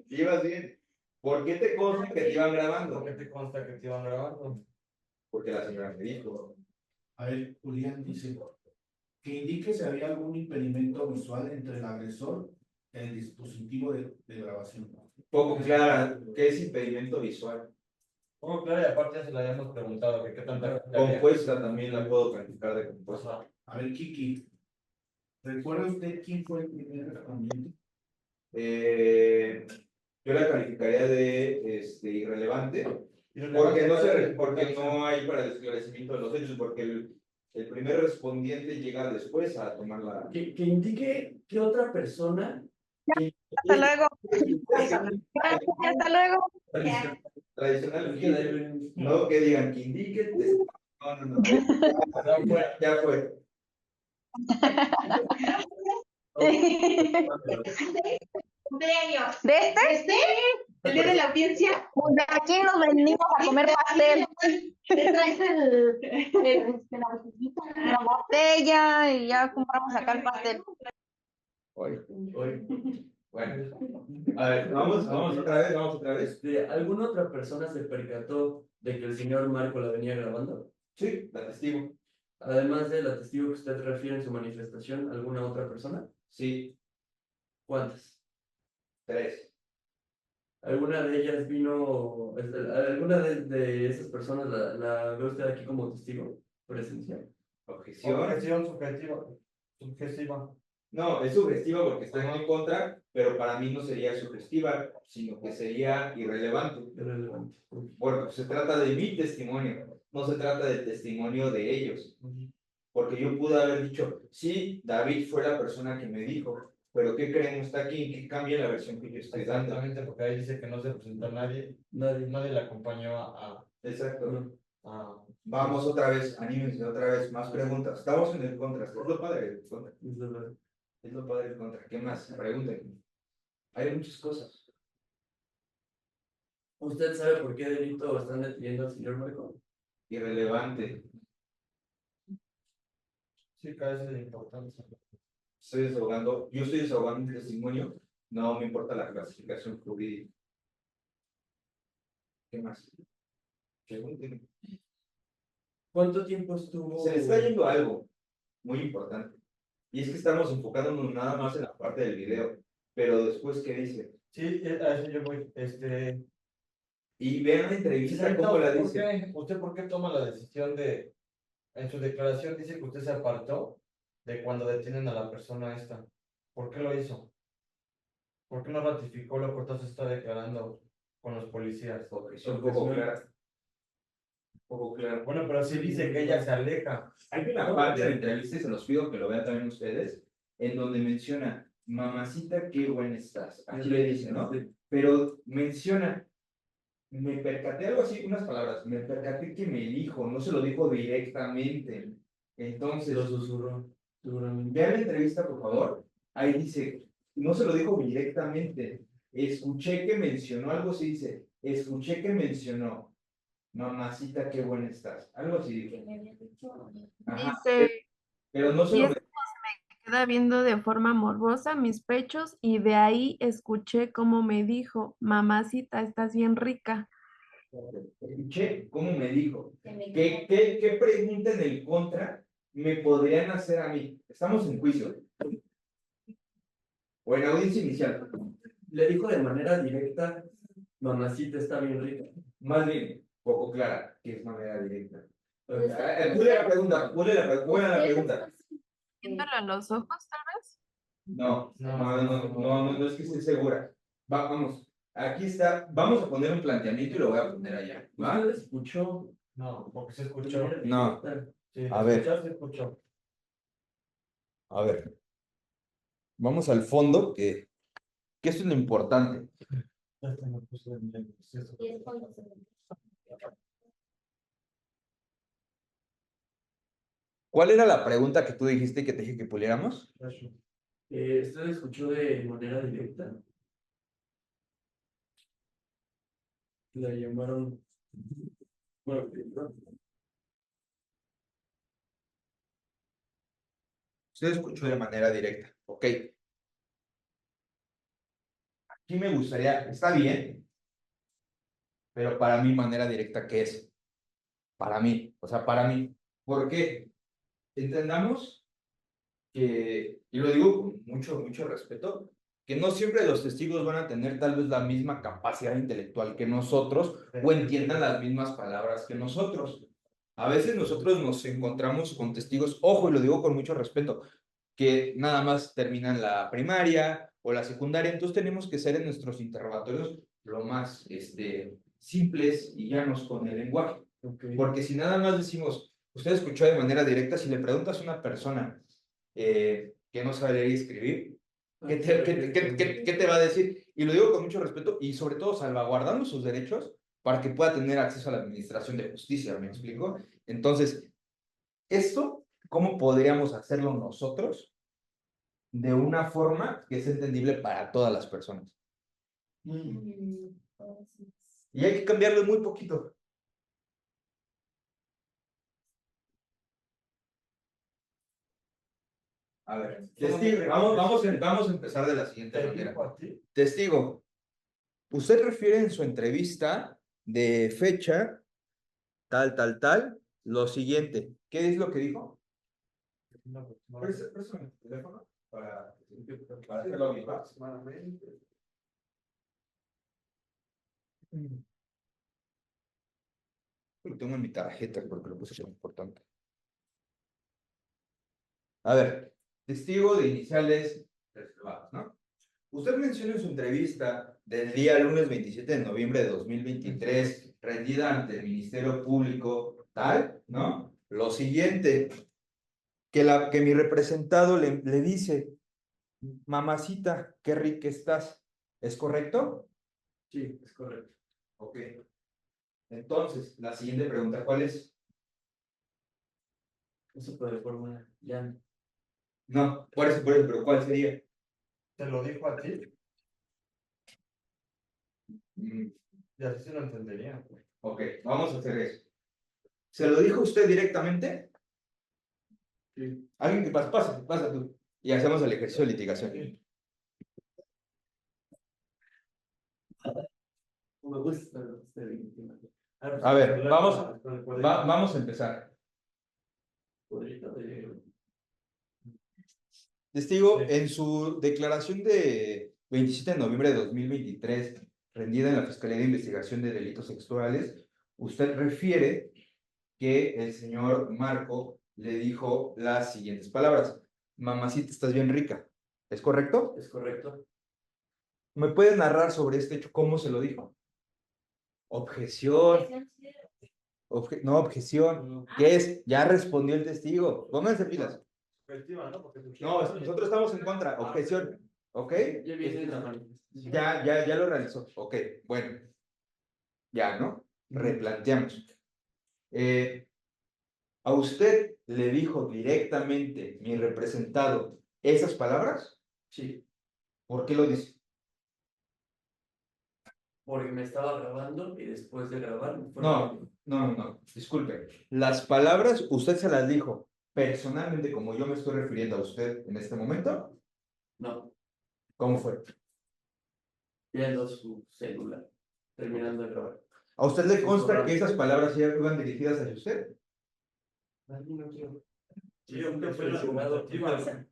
Ibas bien. ¿Por qué te consta que te iban grabando? ¿Por qué te consta que te iban grabando? Porque la señora me dijo. A ver, Julián dice que indique si había algún impedimento visual entre el agresor y el dispositivo de grabación. Poco clara, ¿qué es impedimento visual? Poco claro, y aparte ya se la habíamos preguntado, que qué tanta... Compuesta también la puedo calificar de compuesta. A ver, Kiki, ¿recuerda usted quién fue el primer respondiente? Yo la calificaría de irrelevante, porque no hay para el esclarecimiento de los hechos, porque el primer respondiente llega después a tomar la... Que indique que otra persona. Hasta luego. Hasta luego. Tradicional, no que digan que indique. No. Ya fue. ¿Cumpleaños? ¿De este? ¿El día de la audiencia? Pues de aquí nos venimos a comer pastel. Te traes la botella y ya compramos acá el pastel. Hoy. Bueno, a ver, vamos otra vez. ¿Alguna otra persona se percató de que el señor Marco la venía grabando? Sí, la testigo. Además de la testigo que usted refiere en su manifestación, ¿alguna otra persona? Sí, ¿Cuántas? 3. ¿Alguna de ellas vino, alguna de esas personas la ve usted aquí como testigo presencial? Objeción. Subjetiva. No, es sugestiva porque está en mi contra, pero para mí no sería sugestiva, sino que sería irrelevante. Irrelevante. Bueno, se trata de mi testimonio, no se trata del testimonio de ellos. Porque yo pude haber dicho, sí, David fue la persona que me dijo, pero ¿qué creen? Está aquí, ¿qué cambia la versión que yo estoy dando? Exactamente, porque ahí dice que no se presentó nadie le acompañó a... Exacto. Vamos otra vez, anímense otra vez, más preguntas. Estamos en el contra, es lo padre del contra. Es lo padre del contra. ¿Qué más? Pregúntenme. Hay muchas cosas. ¿Usted sabe por qué delito están deteniendo al señor Marco? Irrelevante. Sí, carece de importancia. Yo estoy desahogando un testimonio, no me importa la clasificación jurídica. ¿Qué más? Pregúntenme. ¿Cuánto tiempo estuvo? Se le está yendo algo muy importante. Y es que estamos enfocándonos nada más en la parte del video. Pero después, ¿qué dice? Sí, a eso yo voy. Y vean la entrevista, cómo la dice. ¿Usted por qué toma la decisión de... En su declaración dice que usted se apartó de cuando detienen a la persona esta? ¿Por qué lo hizo? ¿Por qué no ratificó lo que usted está declarando con los policías? Un poco clara. Poco claro. Bueno, pero sí dice que ella se aleja. Hay una parte de la entrevista, y se los pido que lo vean también ustedes, en donde menciona, mamacita, qué buena estás. Aquí le dice, ¿no? Pero menciona, me percaté, algo así, unas palabras, me percaté que me dijo, no se lo dijo directamente. Entonces, Lo susurró. vean la entrevista, por favor. Ahí dice, no se lo dijo directamente. Escuché que mencionó, algo así dice, escuché que mencionó. Mamacita, qué buena estás. Algo así dijo. Ajá. Dice, Pero no y solo. es que se me queda viendo de forma morbosa mis pechos y de ahí escuché cómo me dijo, mamacita, estás bien rica. Escuché cómo me dijo. Se me ¿Qué pregunta en el contra me podrían hacer a mí? Estamos en juicio. O en audiencia inicial. Le dijo de manera directa, mamacita está bien rica. Más bien, poco clara, que es manera directa. Pues, Pule la pregunta, pule la pregunta. Viéndolo a los ojos, tal vez. No es que esté segura. Vamos, aquí está, vamos a poner un planteamiento y lo voy a poner allá. ¿Va? ¿Usted escuchó? No, porque se escuchó. No. Sí, A ver. escuchar se escuchó. A ver. Vamos al fondo, que esto es lo importante. Este me puso de nivel, sí, eso. y es cuando se me- ¿Cuál era la pregunta que tú dijiste que te dije que puliéramos? ¿Usted escuchó de manera directa? La llamaron. Bueno, Usted escuchó de manera directa. Ok. Aquí me gustaría, está bien, pero para mí manera directa, ¿qué es? Para mí, o sea, para mí. ¿Por qué? Entendamos que, y lo digo con mucho respeto, que no siempre los testigos van a tener tal vez la misma capacidad intelectual que nosotros o entiendan las mismas palabras que nosotros. A veces nosotros nos encontramos con testigos, ojo, y lo digo con mucho respeto, que nada más terminan la primaria o la secundaria, entonces tenemos que ser en nuestros interrogatorios lo más simples y llanos con el lenguaje. Porque si nada más decimos, usted escuchó de manera directa, si le preguntas a una persona que no sabe leer y escribir, ¿qué te va a decir? Y lo digo con mucho respeto y sobre todo salvaguardando sus derechos para que pueda tener acceso a la administración de justicia, ¿me explico? Entonces, esto, ¿cómo podríamos hacerlo nosotros de una forma que sea entendible para todas las personas? Y hay que cambiarlo muy poquito. A ver, testigo, vamos a empezar de la siguiente manera. Testigo, usted refiere en su entrevista de fecha, tal, lo siguiente. ¿Qué es lo que dijo? Préstame tu teléfono para hacerlo bien. Lo tengo en mi tarjeta porque lo puse muy importante. A ver, testigo de iniciales reservadas, ¿no? Usted menciona en su entrevista del día lunes 27 de noviembre de 2023, rendida ante el Ministerio Público, tal, ¿no? Lo siguiente, que mi representado le dice, mamacita, qué rica estás. ¿Es correcto? Sí, es correcto. Ok. Entonces, la siguiente pregunta, ¿cuál es? Eso puede forma ya. No, por eso, pero ¿cuál sería? ¿Te lo dijo a ti? Mm, Y así se lo entendería. ok, vamos a hacer eso. ¿Se lo dijo usted directamente? Sí. Alguien que pasa tú. Y hacemos el ejercicio de litigación. Me gusta usted. A ver, vamos a empezar. Testigo, en su declaración de 27 de noviembre de 2023, rendida en la Fiscalía de Investigación de Delitos Sexuales, usted refiere que el señor Marco le dijo las siguientes palabras. Mamacita, estás bien rica. ¿Es correcto? Es correcto. ¿Me puede narrar sobre este hecho cómo se lo dijo? Objeción. No, objeción. ¿Qué es? Ya respondió el testigo. Pónganse pilas. No, nosotros estamos en contra. Objeción. ¿Ok? Ya viene la mano. Ya lo realizó. Ok, bueno. Ya, ¿no? Replanteamos. ¿A usted le dijo directamente mi representado esas palabras? Sí, ¿Por qué lo dice? porque me estaba grabando y después de grabar me fue. No. Disculpe. Las palabras usted se las dijo personalmente como yo me estoy refiriendo a usted en este momento. No, ¿Cómo fue? viendo su celular, terminando de grabar. ¿A usted le consta que esas palabras ya iban dirigidas hacia usted? Sí, yo creo que fue la sugestiva,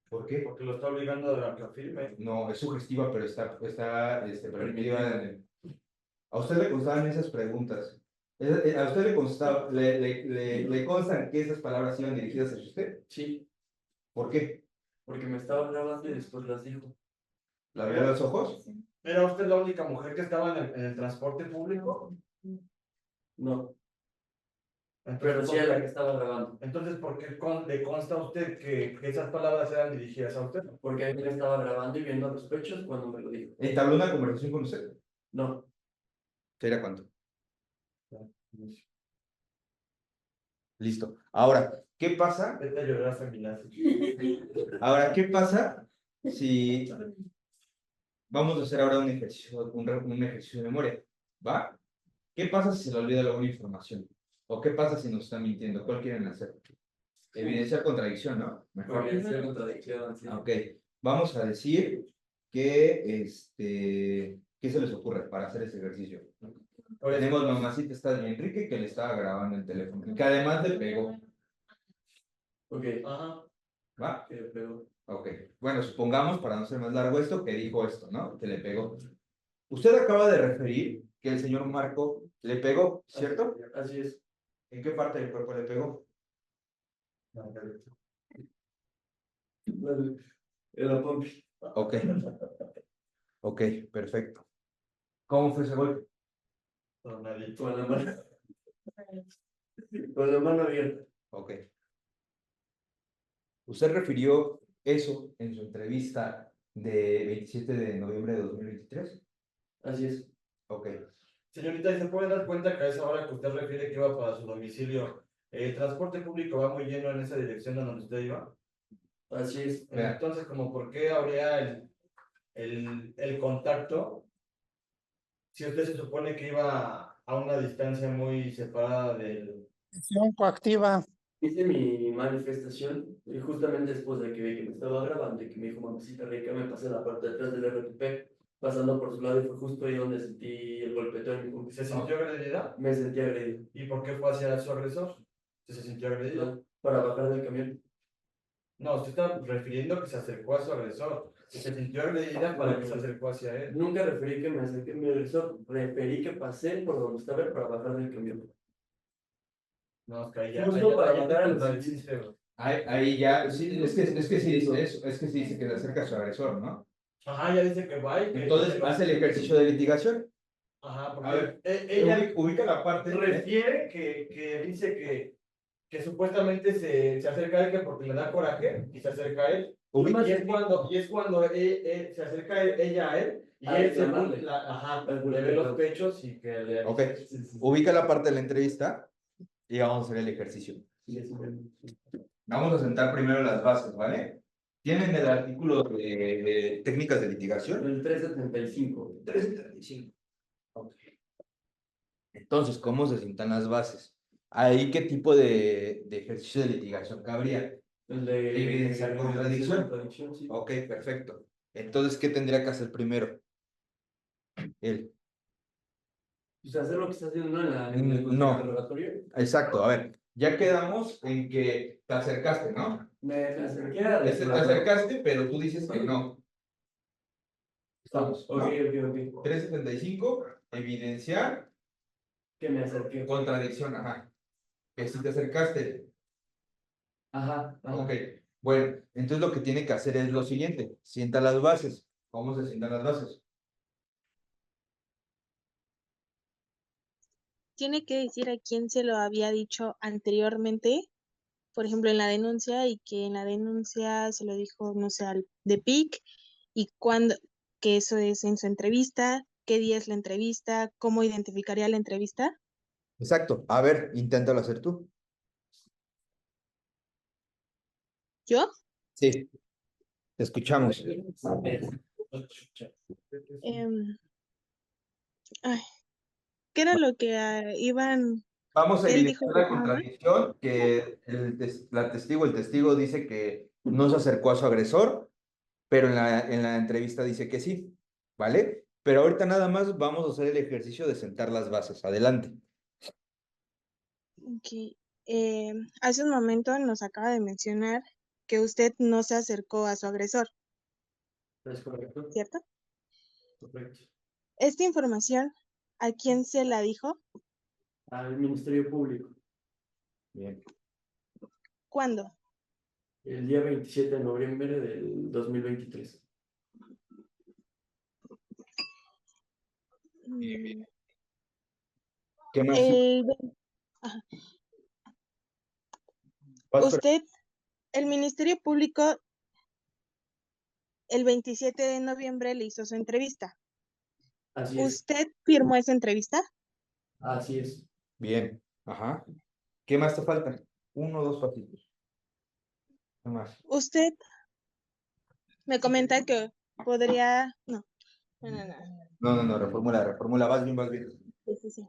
¿Por qué? porque lo está obligando a que afirme. No, es sugestiva, pero está permitida. ¿A usted le constaban esas preguntas? ¿A usted le consta, le constan que esas palabras iban dirigidas hacia usted? Sí, ¿Por qué? porque me estaba grabando y después las dijo. ¿La vio a los ojos? ¿Era usted la única mujer que estaba en el transporte público? No, Entonces, pero sí era la que estaba grabando. Entonces, ¿por qué le consta a usted que esas palabras eran dirigidas a usted? Porque a mí me estaba grabando y viendo los pechos cuando me lo dijo. ¿Entabló una conversación con usted? No, ¿Sería cuánto? Listo. Ahora, ¿qué pasa? Vete a llorar a San Ignacio. Ahora, ¿qué pasa si vamos a hacer ahora un ejercicio, un ejercicio de memoria? ¿Va? ¿Qué pasa si se le olvida alguna información? ¿O qué pasa si nos está mintiendo? ¿Cuál quieren hacer? Evidenciar contradicción, ¿no? Mejor. porque es contradicción. Sí. Ok. Vamos a decir que, ¿qué se les ocurre para hacer ese ejercicio? Tenemos mamacita está de Enrique que le estaba grabando el teléfono, que además le pegó. Ok, Ajá. ¿Va? que le pegó. Ok. Bueno, supongamos, para no ser más largo esto, que dijo esto, ¿no? Que le pegó. Usted acaba de referir que el señor Marco le pegó, ¿cierto? Así es. ¿En qué parte del cuerpo le pegó? En la pompi. Ok. Ok, perfecto. ¿Cómo fue ese golpe? Tornadito. Con la mano. Con la mano abierta. Ok. Usted refirió eso en su entrevista de 27 de noviembre de 2023. Así es. Ok. Señorita, ¿y se puede dar cuenta que a esa hora que usted refiere que iba para su domicilio, el transporte público va muy lleno en esa dirección a donde usted iba? Así es. Vea. Entonces, como por qué habría el contacto si usted se supone que iba a una distancia muy separada del... Acción coactiva. Hice mi manifestación y justamente después de que vi que me estaba grabando y que me dijo mamacita rica, me pasé la parte de atrás del RTP, pasando por su lado y fue justo ahí donde sentí el golpeteo en mi pompi. ¿Se sintió agredida? Me sentí agredido. ¿Y por qué fue hacia su agresor? ¿Se sintió agredida? Para bajar del camión. No, usted está refiriendo que se acercó a su agresor. Si se sintió agredida, ¿para que se acercó hacia él? Nunca referí que me acerqué a mi agresor, referí que pasé por donde estaba él para bajar del camión. No, es que ahí ya... Justo para ahí matar al contradiciste. Ahí ya, sí, es que sí dice eso, es que sí dice que se acerca a su agresor, ¿no? Ajá, ya dice que va y que... Entonces hace el ejercicio de litigación. Ajá, porque A ver, ella ubica la parte. refiere que dice que supuestamente se acerca a él que porque le da coraje y se acerca a él. Ubica- Y es cuando se acerca ella a él y A él reclamarle. le ve los pechos y que le... Ok, ubica la parte de la entrevista y vamos a hacer el ejercicio. Vamos a sentar primero las bases, ¿vale? ¿Tienen el artículo de técnicas de litigación? El 375. 375. Ok. Entonces, ¿cómo se sientan las bases? Ahí, ¿qué tipo de ejercicio de litigación cabría? El de Evidenciar contradicción. Sí. Ok, perfecto. Entonces, ¿qué tendría que hacer primero? Él. Pues hacer lo que está haciendo en el No. interrogatorio. Exacto, a ver. Ya quedamos en que te acercaste, ¿no? Me acerqué a Te acercaste, pero tú dices que no. Estamos, ¿no? Ok. 375, evidenciar Que me acerqué. contradicción, ajá. Que si te acercaste. Ajá. Ok, bueno, entonces lo que tiene que hacer es lo siguiente, sienta las bases. ¿Cómo se sientan las bases? Tiene que decir a quién se lo había dicho anteriormente, por ejemplo, en la denuncia, y que en la denuncia se lo dijo, no sé, al de PIC, y cuándo, que eso es en su entrevista, qué día es la entrevista, cómo identificaría la entrevista. Exacto, a ver, inténtalo hacer tú. ¿Yo? Sí, te escuchamos. Ay, ¿qué era lo que iban? Vamos a Él dijo evidenciar que la contradicción, que el testigo dice que no se acercó a su agresor, pero en la entrevista dice que sí, ¿vale? Pero ahorita nada más vamos a hacer el ejercicio de sentar las bases. Adelante. Ok. Hace un momento nos acaba de mencionar que usted no se acercó a su agresor, ¿Es correcto? ¿cierto? Correcto. Esta información, ¿a quién se la dijo? Al Ministerio Público, Bien. ¿Cuándo? el día 27 de noviembre del 2023. Mm, ¿Qué más? el ve- ajá. Usted, el Ministerio Público, el 27 de noviembre le hizo su entrevista. Así es, ¿Usted firmó esa entrevista? así es. Bien. Ajá. ¿Qué más te falta? 1 o 2 pasitos. ¿Qué más? Usted me comenta que podría, no, no, no, no. No, reformula. Vas bien, vas bien. Sí, sí, sí.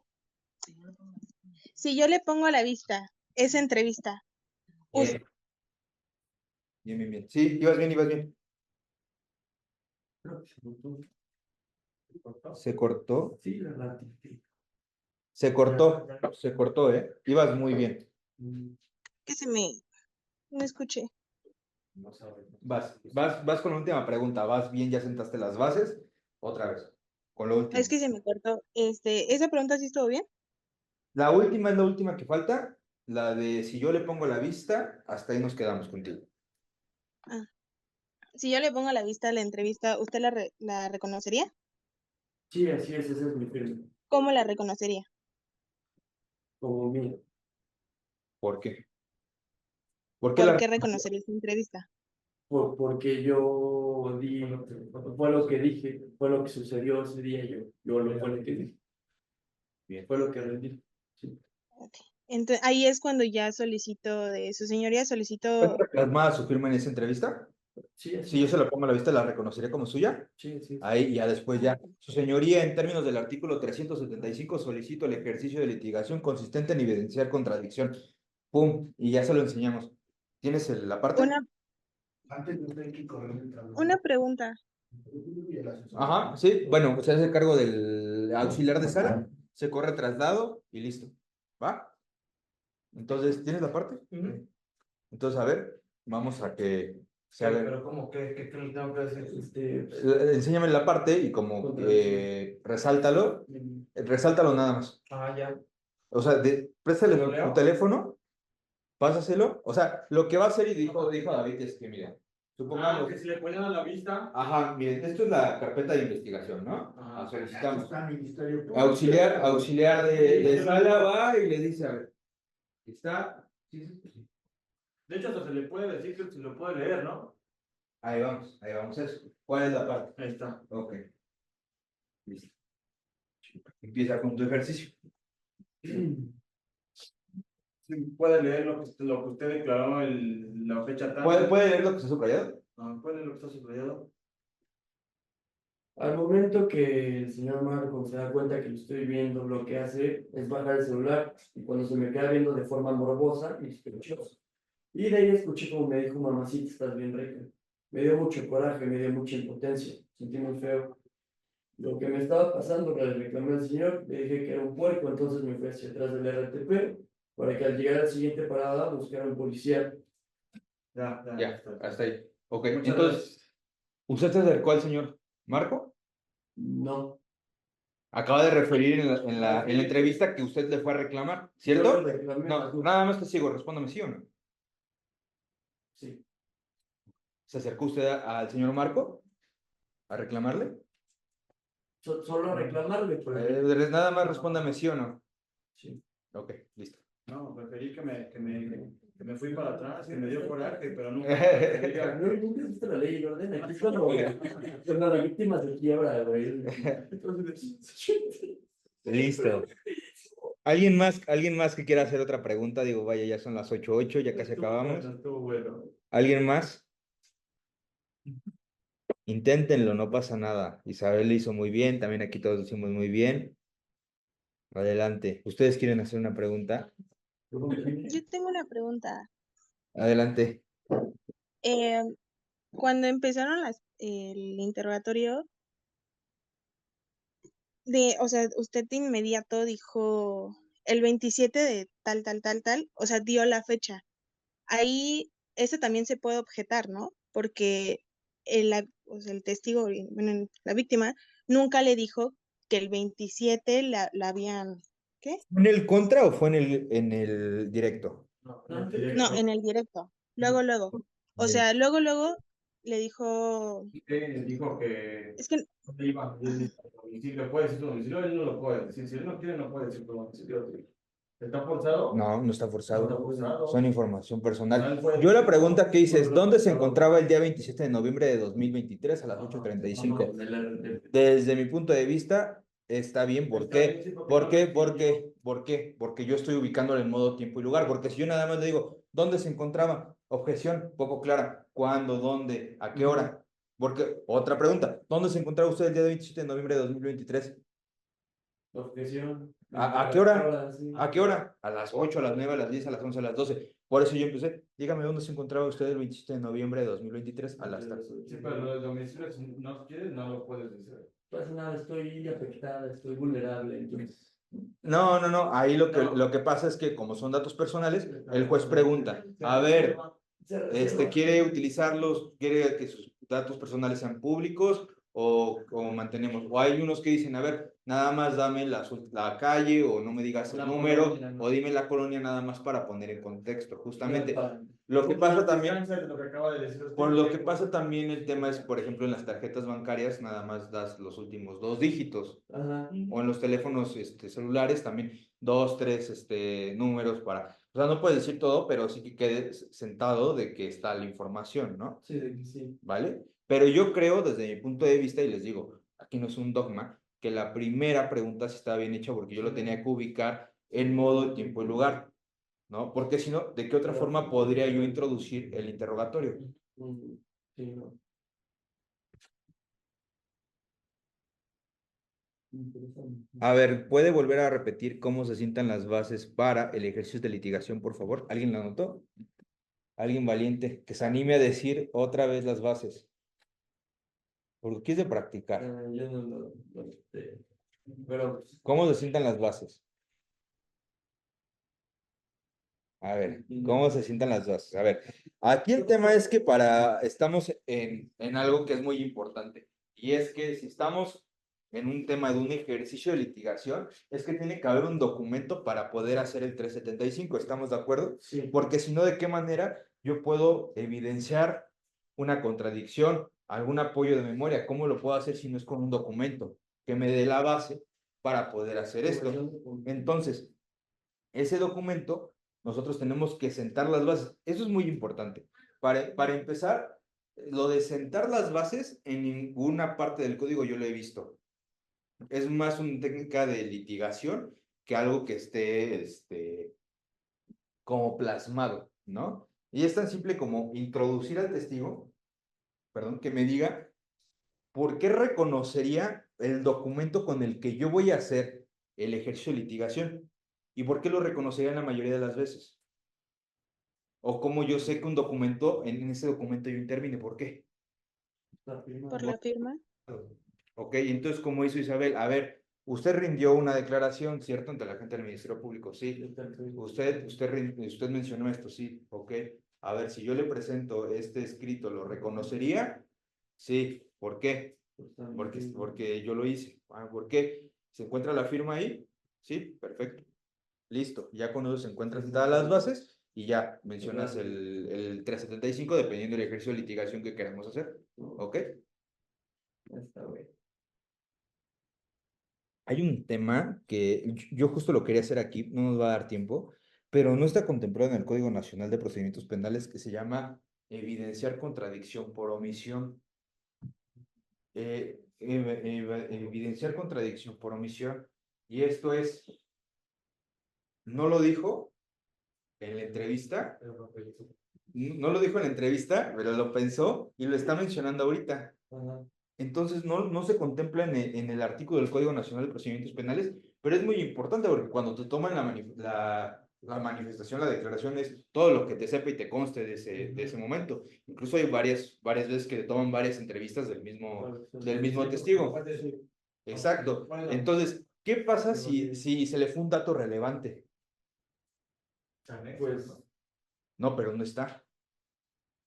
Si yo le pongo a la vista esa entrevista, Bien. Bien. Sí, ibas bien. Creo que se cortó. ¿Se cortó? ¿Se cortó? Sí, la ratifiqué. Se cortó, ¿eh? Ibas muy bien. que no escuché. No sabe. Vas con la última pregunta. Vas bien, ya sentaste las bases. Otra vez. Con lo último. Es que se me cortó. ¿Esa pregunta sí estuvo bien? La última es la última que falta. La de si yo le pongo la vista, hasta ahí nos quedamos contigo. Ah. Si yo le pongo a la vista la entrevista, ¿usted la reconocería? Sí, así es, ese es mi firma. ¿Cómo la reconocería? Como mío. ¿Por qué? ¿Por qué ¿Por la qué reconocería esa entrevista? Porque yo di, fue lo que dije, fue lo que sucedió ese día, yo lo fue lo que dije. Bien. Fue lo que rendí. Sí. Okay. Entonces, ahí es cuando ya su señoría solicitó. plasmada su firma en esa entrevista? Sí, así Si yo es. se la pongo a la vista, ¿la reconoceré como suya? Sí, sí. Ahí ya después ya. Su señoría, en términos del artículo 375, solicito el ejercicio de litigación consistente en evidenciar contradicción. Pum, y ya se lo enseñamos. ¿Tienes la parte? Antes de usted hay que correr el trabajo. Una pregunta. Ajá, sí. Bueno, se hace cargo del auxiliar de sala, se corre traslado y listo. ¿Va? Entonces, ¿tienes la parte? Entonces, a ver, vamos a que se haga. Pero ¿cómo? ¿Qué le tengo que decir? Enséñame la parte y como resáltalo nada más. Ah, ya. O sea, préstale ¿Lo tu leo? teléfono, pásaselo. O sea, lo que va a hacer, y dijo David, es que, mira, supongamos. que si le ponen a la vista. Ajá, miren, esto es la carpeta de investigación, ¿no? Ajá. Solicitamos. Está el Ministerio Público. Auxiliar de sala va y le dice, a ver, ¿está? Sí. De hecho, hasta se le puede decir que se lo puede leer, ¿no? Ahí vamos eso. ¿Cuál es la parte? Ahí está. Ok. Listo. Empieza con tu ejercicio. Sí, puede leer lo que usted declaró la fecha tal. ¿Puede leer lo que está subrayado? Puede leer lo que está subrayado. Al momento que el señor Marco se da cuenta que lo estoy viendo, lo que hace es bajar el celular y cuando se me queda viendo de forma morbosa y sospechosa. Y de ahí escuché como me dijo, mamacita, estás bien rica. Me dio mucho coraje, me dio mucha impotencia, sentí muy feo. Lo que me estaba pasando, le reclamé al señor, le dije que era un puerco, entonces me fui hacia atrás del RTP para que al llegar a la siguiente parada buscara un policía. Ya. Hasta ahí. Ok, Muchas entonces, ¿usted se acercó al señor Marco? No. Acaba de referir en la entrevista que usted le fue a reclamar, ¿cierto? Yo le reclamé. No, nada más te sigo, respóndame sí o no. Sí. ¿Se acercó usted al señor Marco a reclamarle? Solo a reclamarle, pues. Nada más respóndame sí o no. Sí. Ok, listo. No, preferí que me fui para atrás, que me dio coraje, pero nunca. No, nunca viste la ley y el orden. Aquí es cuando la víctima se quiebra, güey. Listo. ¿Alguien más que quiera hacer otra pregunta? Digo, vaya, ya son las 8:08, ya casi acabamos. Estuvo bueno. ¿Alguien más? Inténtenlo, no pasa nada. Isabel lo hizo muy bien, también aquí todos lo hicimos muy bien. Adelante. ¿Ustedes quieren hacer una pregunta? Yo tengo una pregunta. Adelante. Cuando empezaron el interrogatorio, o sea, usted de inmediato dijo el 27 de tal, o sea, dio la fecha. Ahí, ese también se puede objetar, ¿no? Porque o sea, el testigo, bueno, la víctima, nunca le dijo que el 27 la habían, ¿qué? ¿Fue en el contra o fue en el directo? No, en el directo. Luego. O sea, luego le dijo, Dijo que es que no te iba a pedir domicilio, puede decir tu domicilio, él no lo puede decir. Si él no quiere, no puede decir tu domicilio. ¿Está forzado? No, no está No forzado. está forzado. Son información personal. Él puede Yo la decir, pregunta que hice es, no, ¿dónde se no, encontraba el día 27 de noviembre de 2023 a las 8:35? Desde mi punto de vista, está bien. ¿Por Está bien, qué? sí, porque ¿Por no qué? lo ¿Por escribió. qué? ¿Por qué? Porque yo estoy ubicándolo en modo tiempo y lugar. Porque si yo nada más le digo, ¿dónde se encontraba? Objeción, poco clara. ¿Cuándo? ¿Dónde? ¿A qué hora? Porque, otra pregunta, ¿dónde se encontraba usted el día 27 de noviembre de 2023? Objeción. ¿A qué hora? Ahora sí. ¿A qué hora? A las 8, a las 9, a las 10, a las 11, a las 12. Por eso yo empecé. Dígame dónde se encontraba usted el 27 de noviembre de 2023 a las 3. Sí, pero lo del domicilio, si no quieres, no lo puedes decir. No pasa nada, estoy afectada, estoy vulnerable, entonces. No. Ahí lo que pasa es que como son datos personales, el juez pregunta, a ver, ¿quiere utilizarlos? ¿Quiere que sus datos personales sean públicos o mantenemos? O hay unos que dicen, a ver, nada más dame la calle o no me digas el número o dime la colonia nada más para poner en contexto. Justamente, lo que pasa también, por lo que pasa también el tema es, por ejemplo, en las tarjetas bancarias nada más das los últimos 2 dígitos. Ajá. O en los teléfonos celulares también 2, 3 números para, o sea, no puedes decir todo, pero sí que quedes sentado de que está la información, ¿no? Sí, de que sí. ¿Vale? Pero yo creo, desde mi punto de vista, y les digo, aquí no es un dogma, que la primera pregunta sí estaba bien hecha porque yo lo tenía que ubicar en modo, tiempo y lugar, ¿no? Porque si no, ¿de qué otra forma podría yo introducir el interrogatorio? Sí, no. Interesante. A ver, ¿puede volver a repetir cómo se sientan las bases para el ejercicio de litigación, por favor? ¿Alguien lo anotó? Alguien valiente que se anime a decir otra vez las bases. Porque es de practicar. Yo no pero ¿Cómo se sientan las bases? A ver, ¿cómo se sientan las bases? A ver, aquí el tema es que estamos en algo que es muy importante. Y es que si estamos en un tema de un ejercicio de litigación, es que tiene que haber un documento para poder hacer el 375. ¿Estamos de acuerdo? sí. Porque si no, ¿de qué manera yo puedo evidenciar una contradicción, algún apoyo de memoria? ¿Cómo lo puedo hacer si no es con un documento que me dé la base para poder hacer esto? Entonces, ese documento, nosotros tenemos que sentar las bases. Eso es muy importante. Para empezar, lo de sentar las bases, en ninguna parte del código yo lo he visto. Es más una técnica de litigación que algo que esté como plasmado, ¿no? Y es tan simple como introducir al testigo, perdón, que me diga por qué reconocería el documento con el que yo voy a hacer el ejercicio de litigación y por qué lo reconocería la mayoría de las veces. O cómo yo sé que un documento, en ese documento yo intervine, ¿por qué? por la firma. Ok, entonces, ¿cómo hizo Isabel? A ver, usted rindió una declaración, ¿cierto? Ante la gente del Ministerio Público, sí. Usted mencionó esto, sí, ok. A ver, si yo le presento este escrito, ¿lo reconocería? Sí, ¿por qué? Porque yo lo hice. ¿Por qué? ¿Se encuentra la firma ahí? Sí, perfecto. Listo, ya con eso se encuentran sentadas las bases y ya mencionas el 375 dependiendo del ejercicio de litigación que queremos hacer. ¿Ok? Está bien. Hay un tema que yo justo lo quería hacer aquí, no nos va a dar tiempo, pero no está contemplado en el Código Nacional de Procedimientos Penales que se llama evidenciar contradicción por omisión. Evidenciar contradicción por omisión. Y esto es, no lo dijo en la entrevista, no lo dijo en la entrevista, pero lo pensó y lo está mencionando ahorita. Ajá. Entonces no se contempla en el artículo del Código Nacional de Procedimientos Penales, pero es muy importante porque cuando te toman la manifestación, la declaración es todo lo que te sepa y te conste de ese momento. Incluso hay varias veces que te toman varias entrevistas del mismo testigo. Exacto. Entonces, ¿qué pasa si se le fue un dato relevante? Pues, No, pero no está.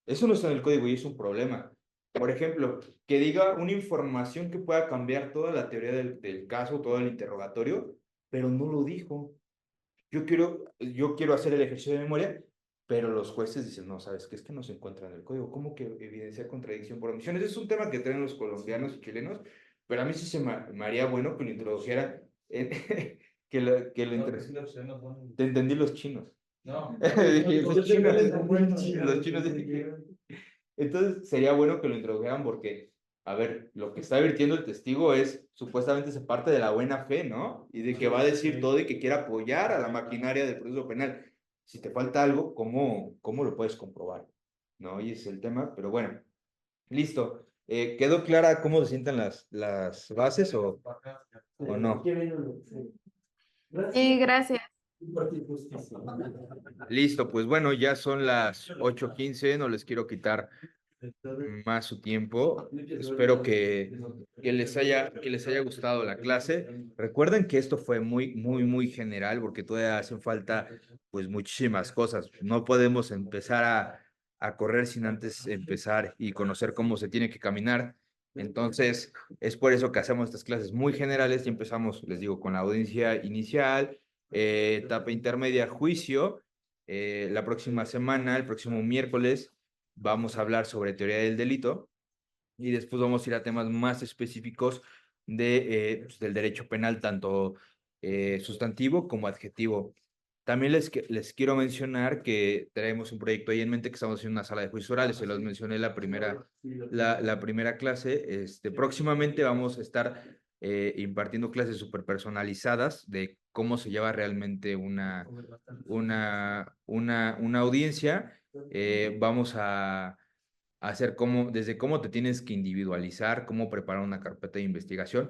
Eso no está en el código y es un problema. Por ejemplo, que diga una información que pueda cambiar toda la teoría del caso, todo el interrogatorio, pero no lo dijo. Yo quiero hacer el ejercicio de memoria, pero los jueces dicen, no, ¿sabes qué? Es que no se encuentra en el código. ¿Cómo que evidencia contradicción por omisión? Ese es un tema que traen los colombianos y chilenos, pero a mí sí me haría bueno que lo introdujeran, Te entendí los chinos. No. Dije, los chinos, Los los chinos dije, entonces sería bueno que lo introdujeran porque, a ver, lo que está advirtiendo el testigo es, supuestamente se parte de la buena fe, ¿no? Y de que va a decir todo y que quiere apoyar a la maquinaria del proceso penal. Si te falta algo, ¿cómo lo puedes comprobar? ¿No? Y ese es el tema, pero bueno, listo. ¿Quedó clara cómo se sientan las bases o no? Sí, gracias. Listo, pues bueno, ya son las 8:15, no les quiero quitar más su tiempo. Espero que les haya gustado la clase. Recuerden que esto fue muy, muy, muy general porque todavía hacen falta pues muchísimas cosas. No podemos empezar a correr sin antes empezar y conocer cómo se tiene que caminar. Entonces, es por eso que hacemos estas clases muy generales y empezamos, les digo, con la audiencia inicial, etapa intermedia, juicio. La próxima semana, el próximo miércoles, vamos a hablar sobre teoría del delito y después vamos a ir a temas más específicos pues, del derecho penal, tanto sustantivo como adjetivo. También les quiero mencionar que traemos un proyecto ahí en mente que estamos haciendo una sala de juicios orales, se los mencioné la primera clase. Próximamente vamos a estar impartiendo clases súper personalizadas de cómo se lleva realmente una audiencia. Vamos a hacer desde cómo te tienes que individualizar, cómo preparar una carpeta de investigación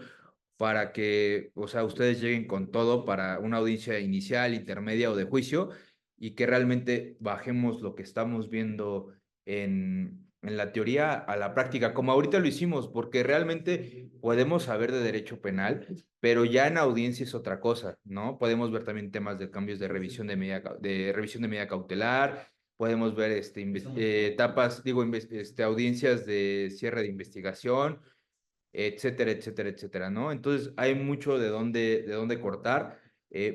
para que, o sea, ustedes lleguen con todo para una audiencia inicial, intermedia o de juicio y que realmente bajemos lo que estamos viendo en la teoría a la práctica, como ahorita lo hicimos, porque realmente podemos saber de derecho penal, pero ya en audiencia es otra cosa, ¿no? Podemos ver también temas de cambios de revisión de medida cautelar, podemos ver etapas, digo, audiencias de cierre de investigación, etcétera, etcétera, etcétera, ¿no? Entonces hay mucho de dónde cortar.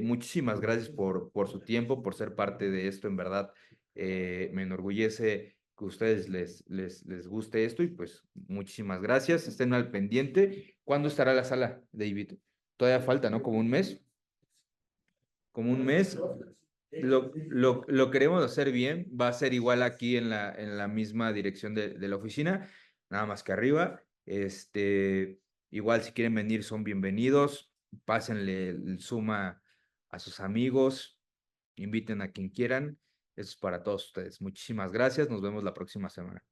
Muchísimas gracias por su tiempo, por ser parte de esto, en verdad. Me enorgullece que a ustedes les guste esto y pues muchísimas gracias. Estén al pendiente. ¿Cuándo estará la sala, David? Todavía falta, ¿no? Como un mes. Como un mes. Lo queremos hacer bien, va a ser igual aquí en la misma dirección de la oficina, nada más que arriba. Igual si quieren venir son bienvenidos, pásenle el Zoom a sus amigos, inviten a quien quieran, eso es para todos ustedes. Muchísimas gracias, nos vemos la próxima semana.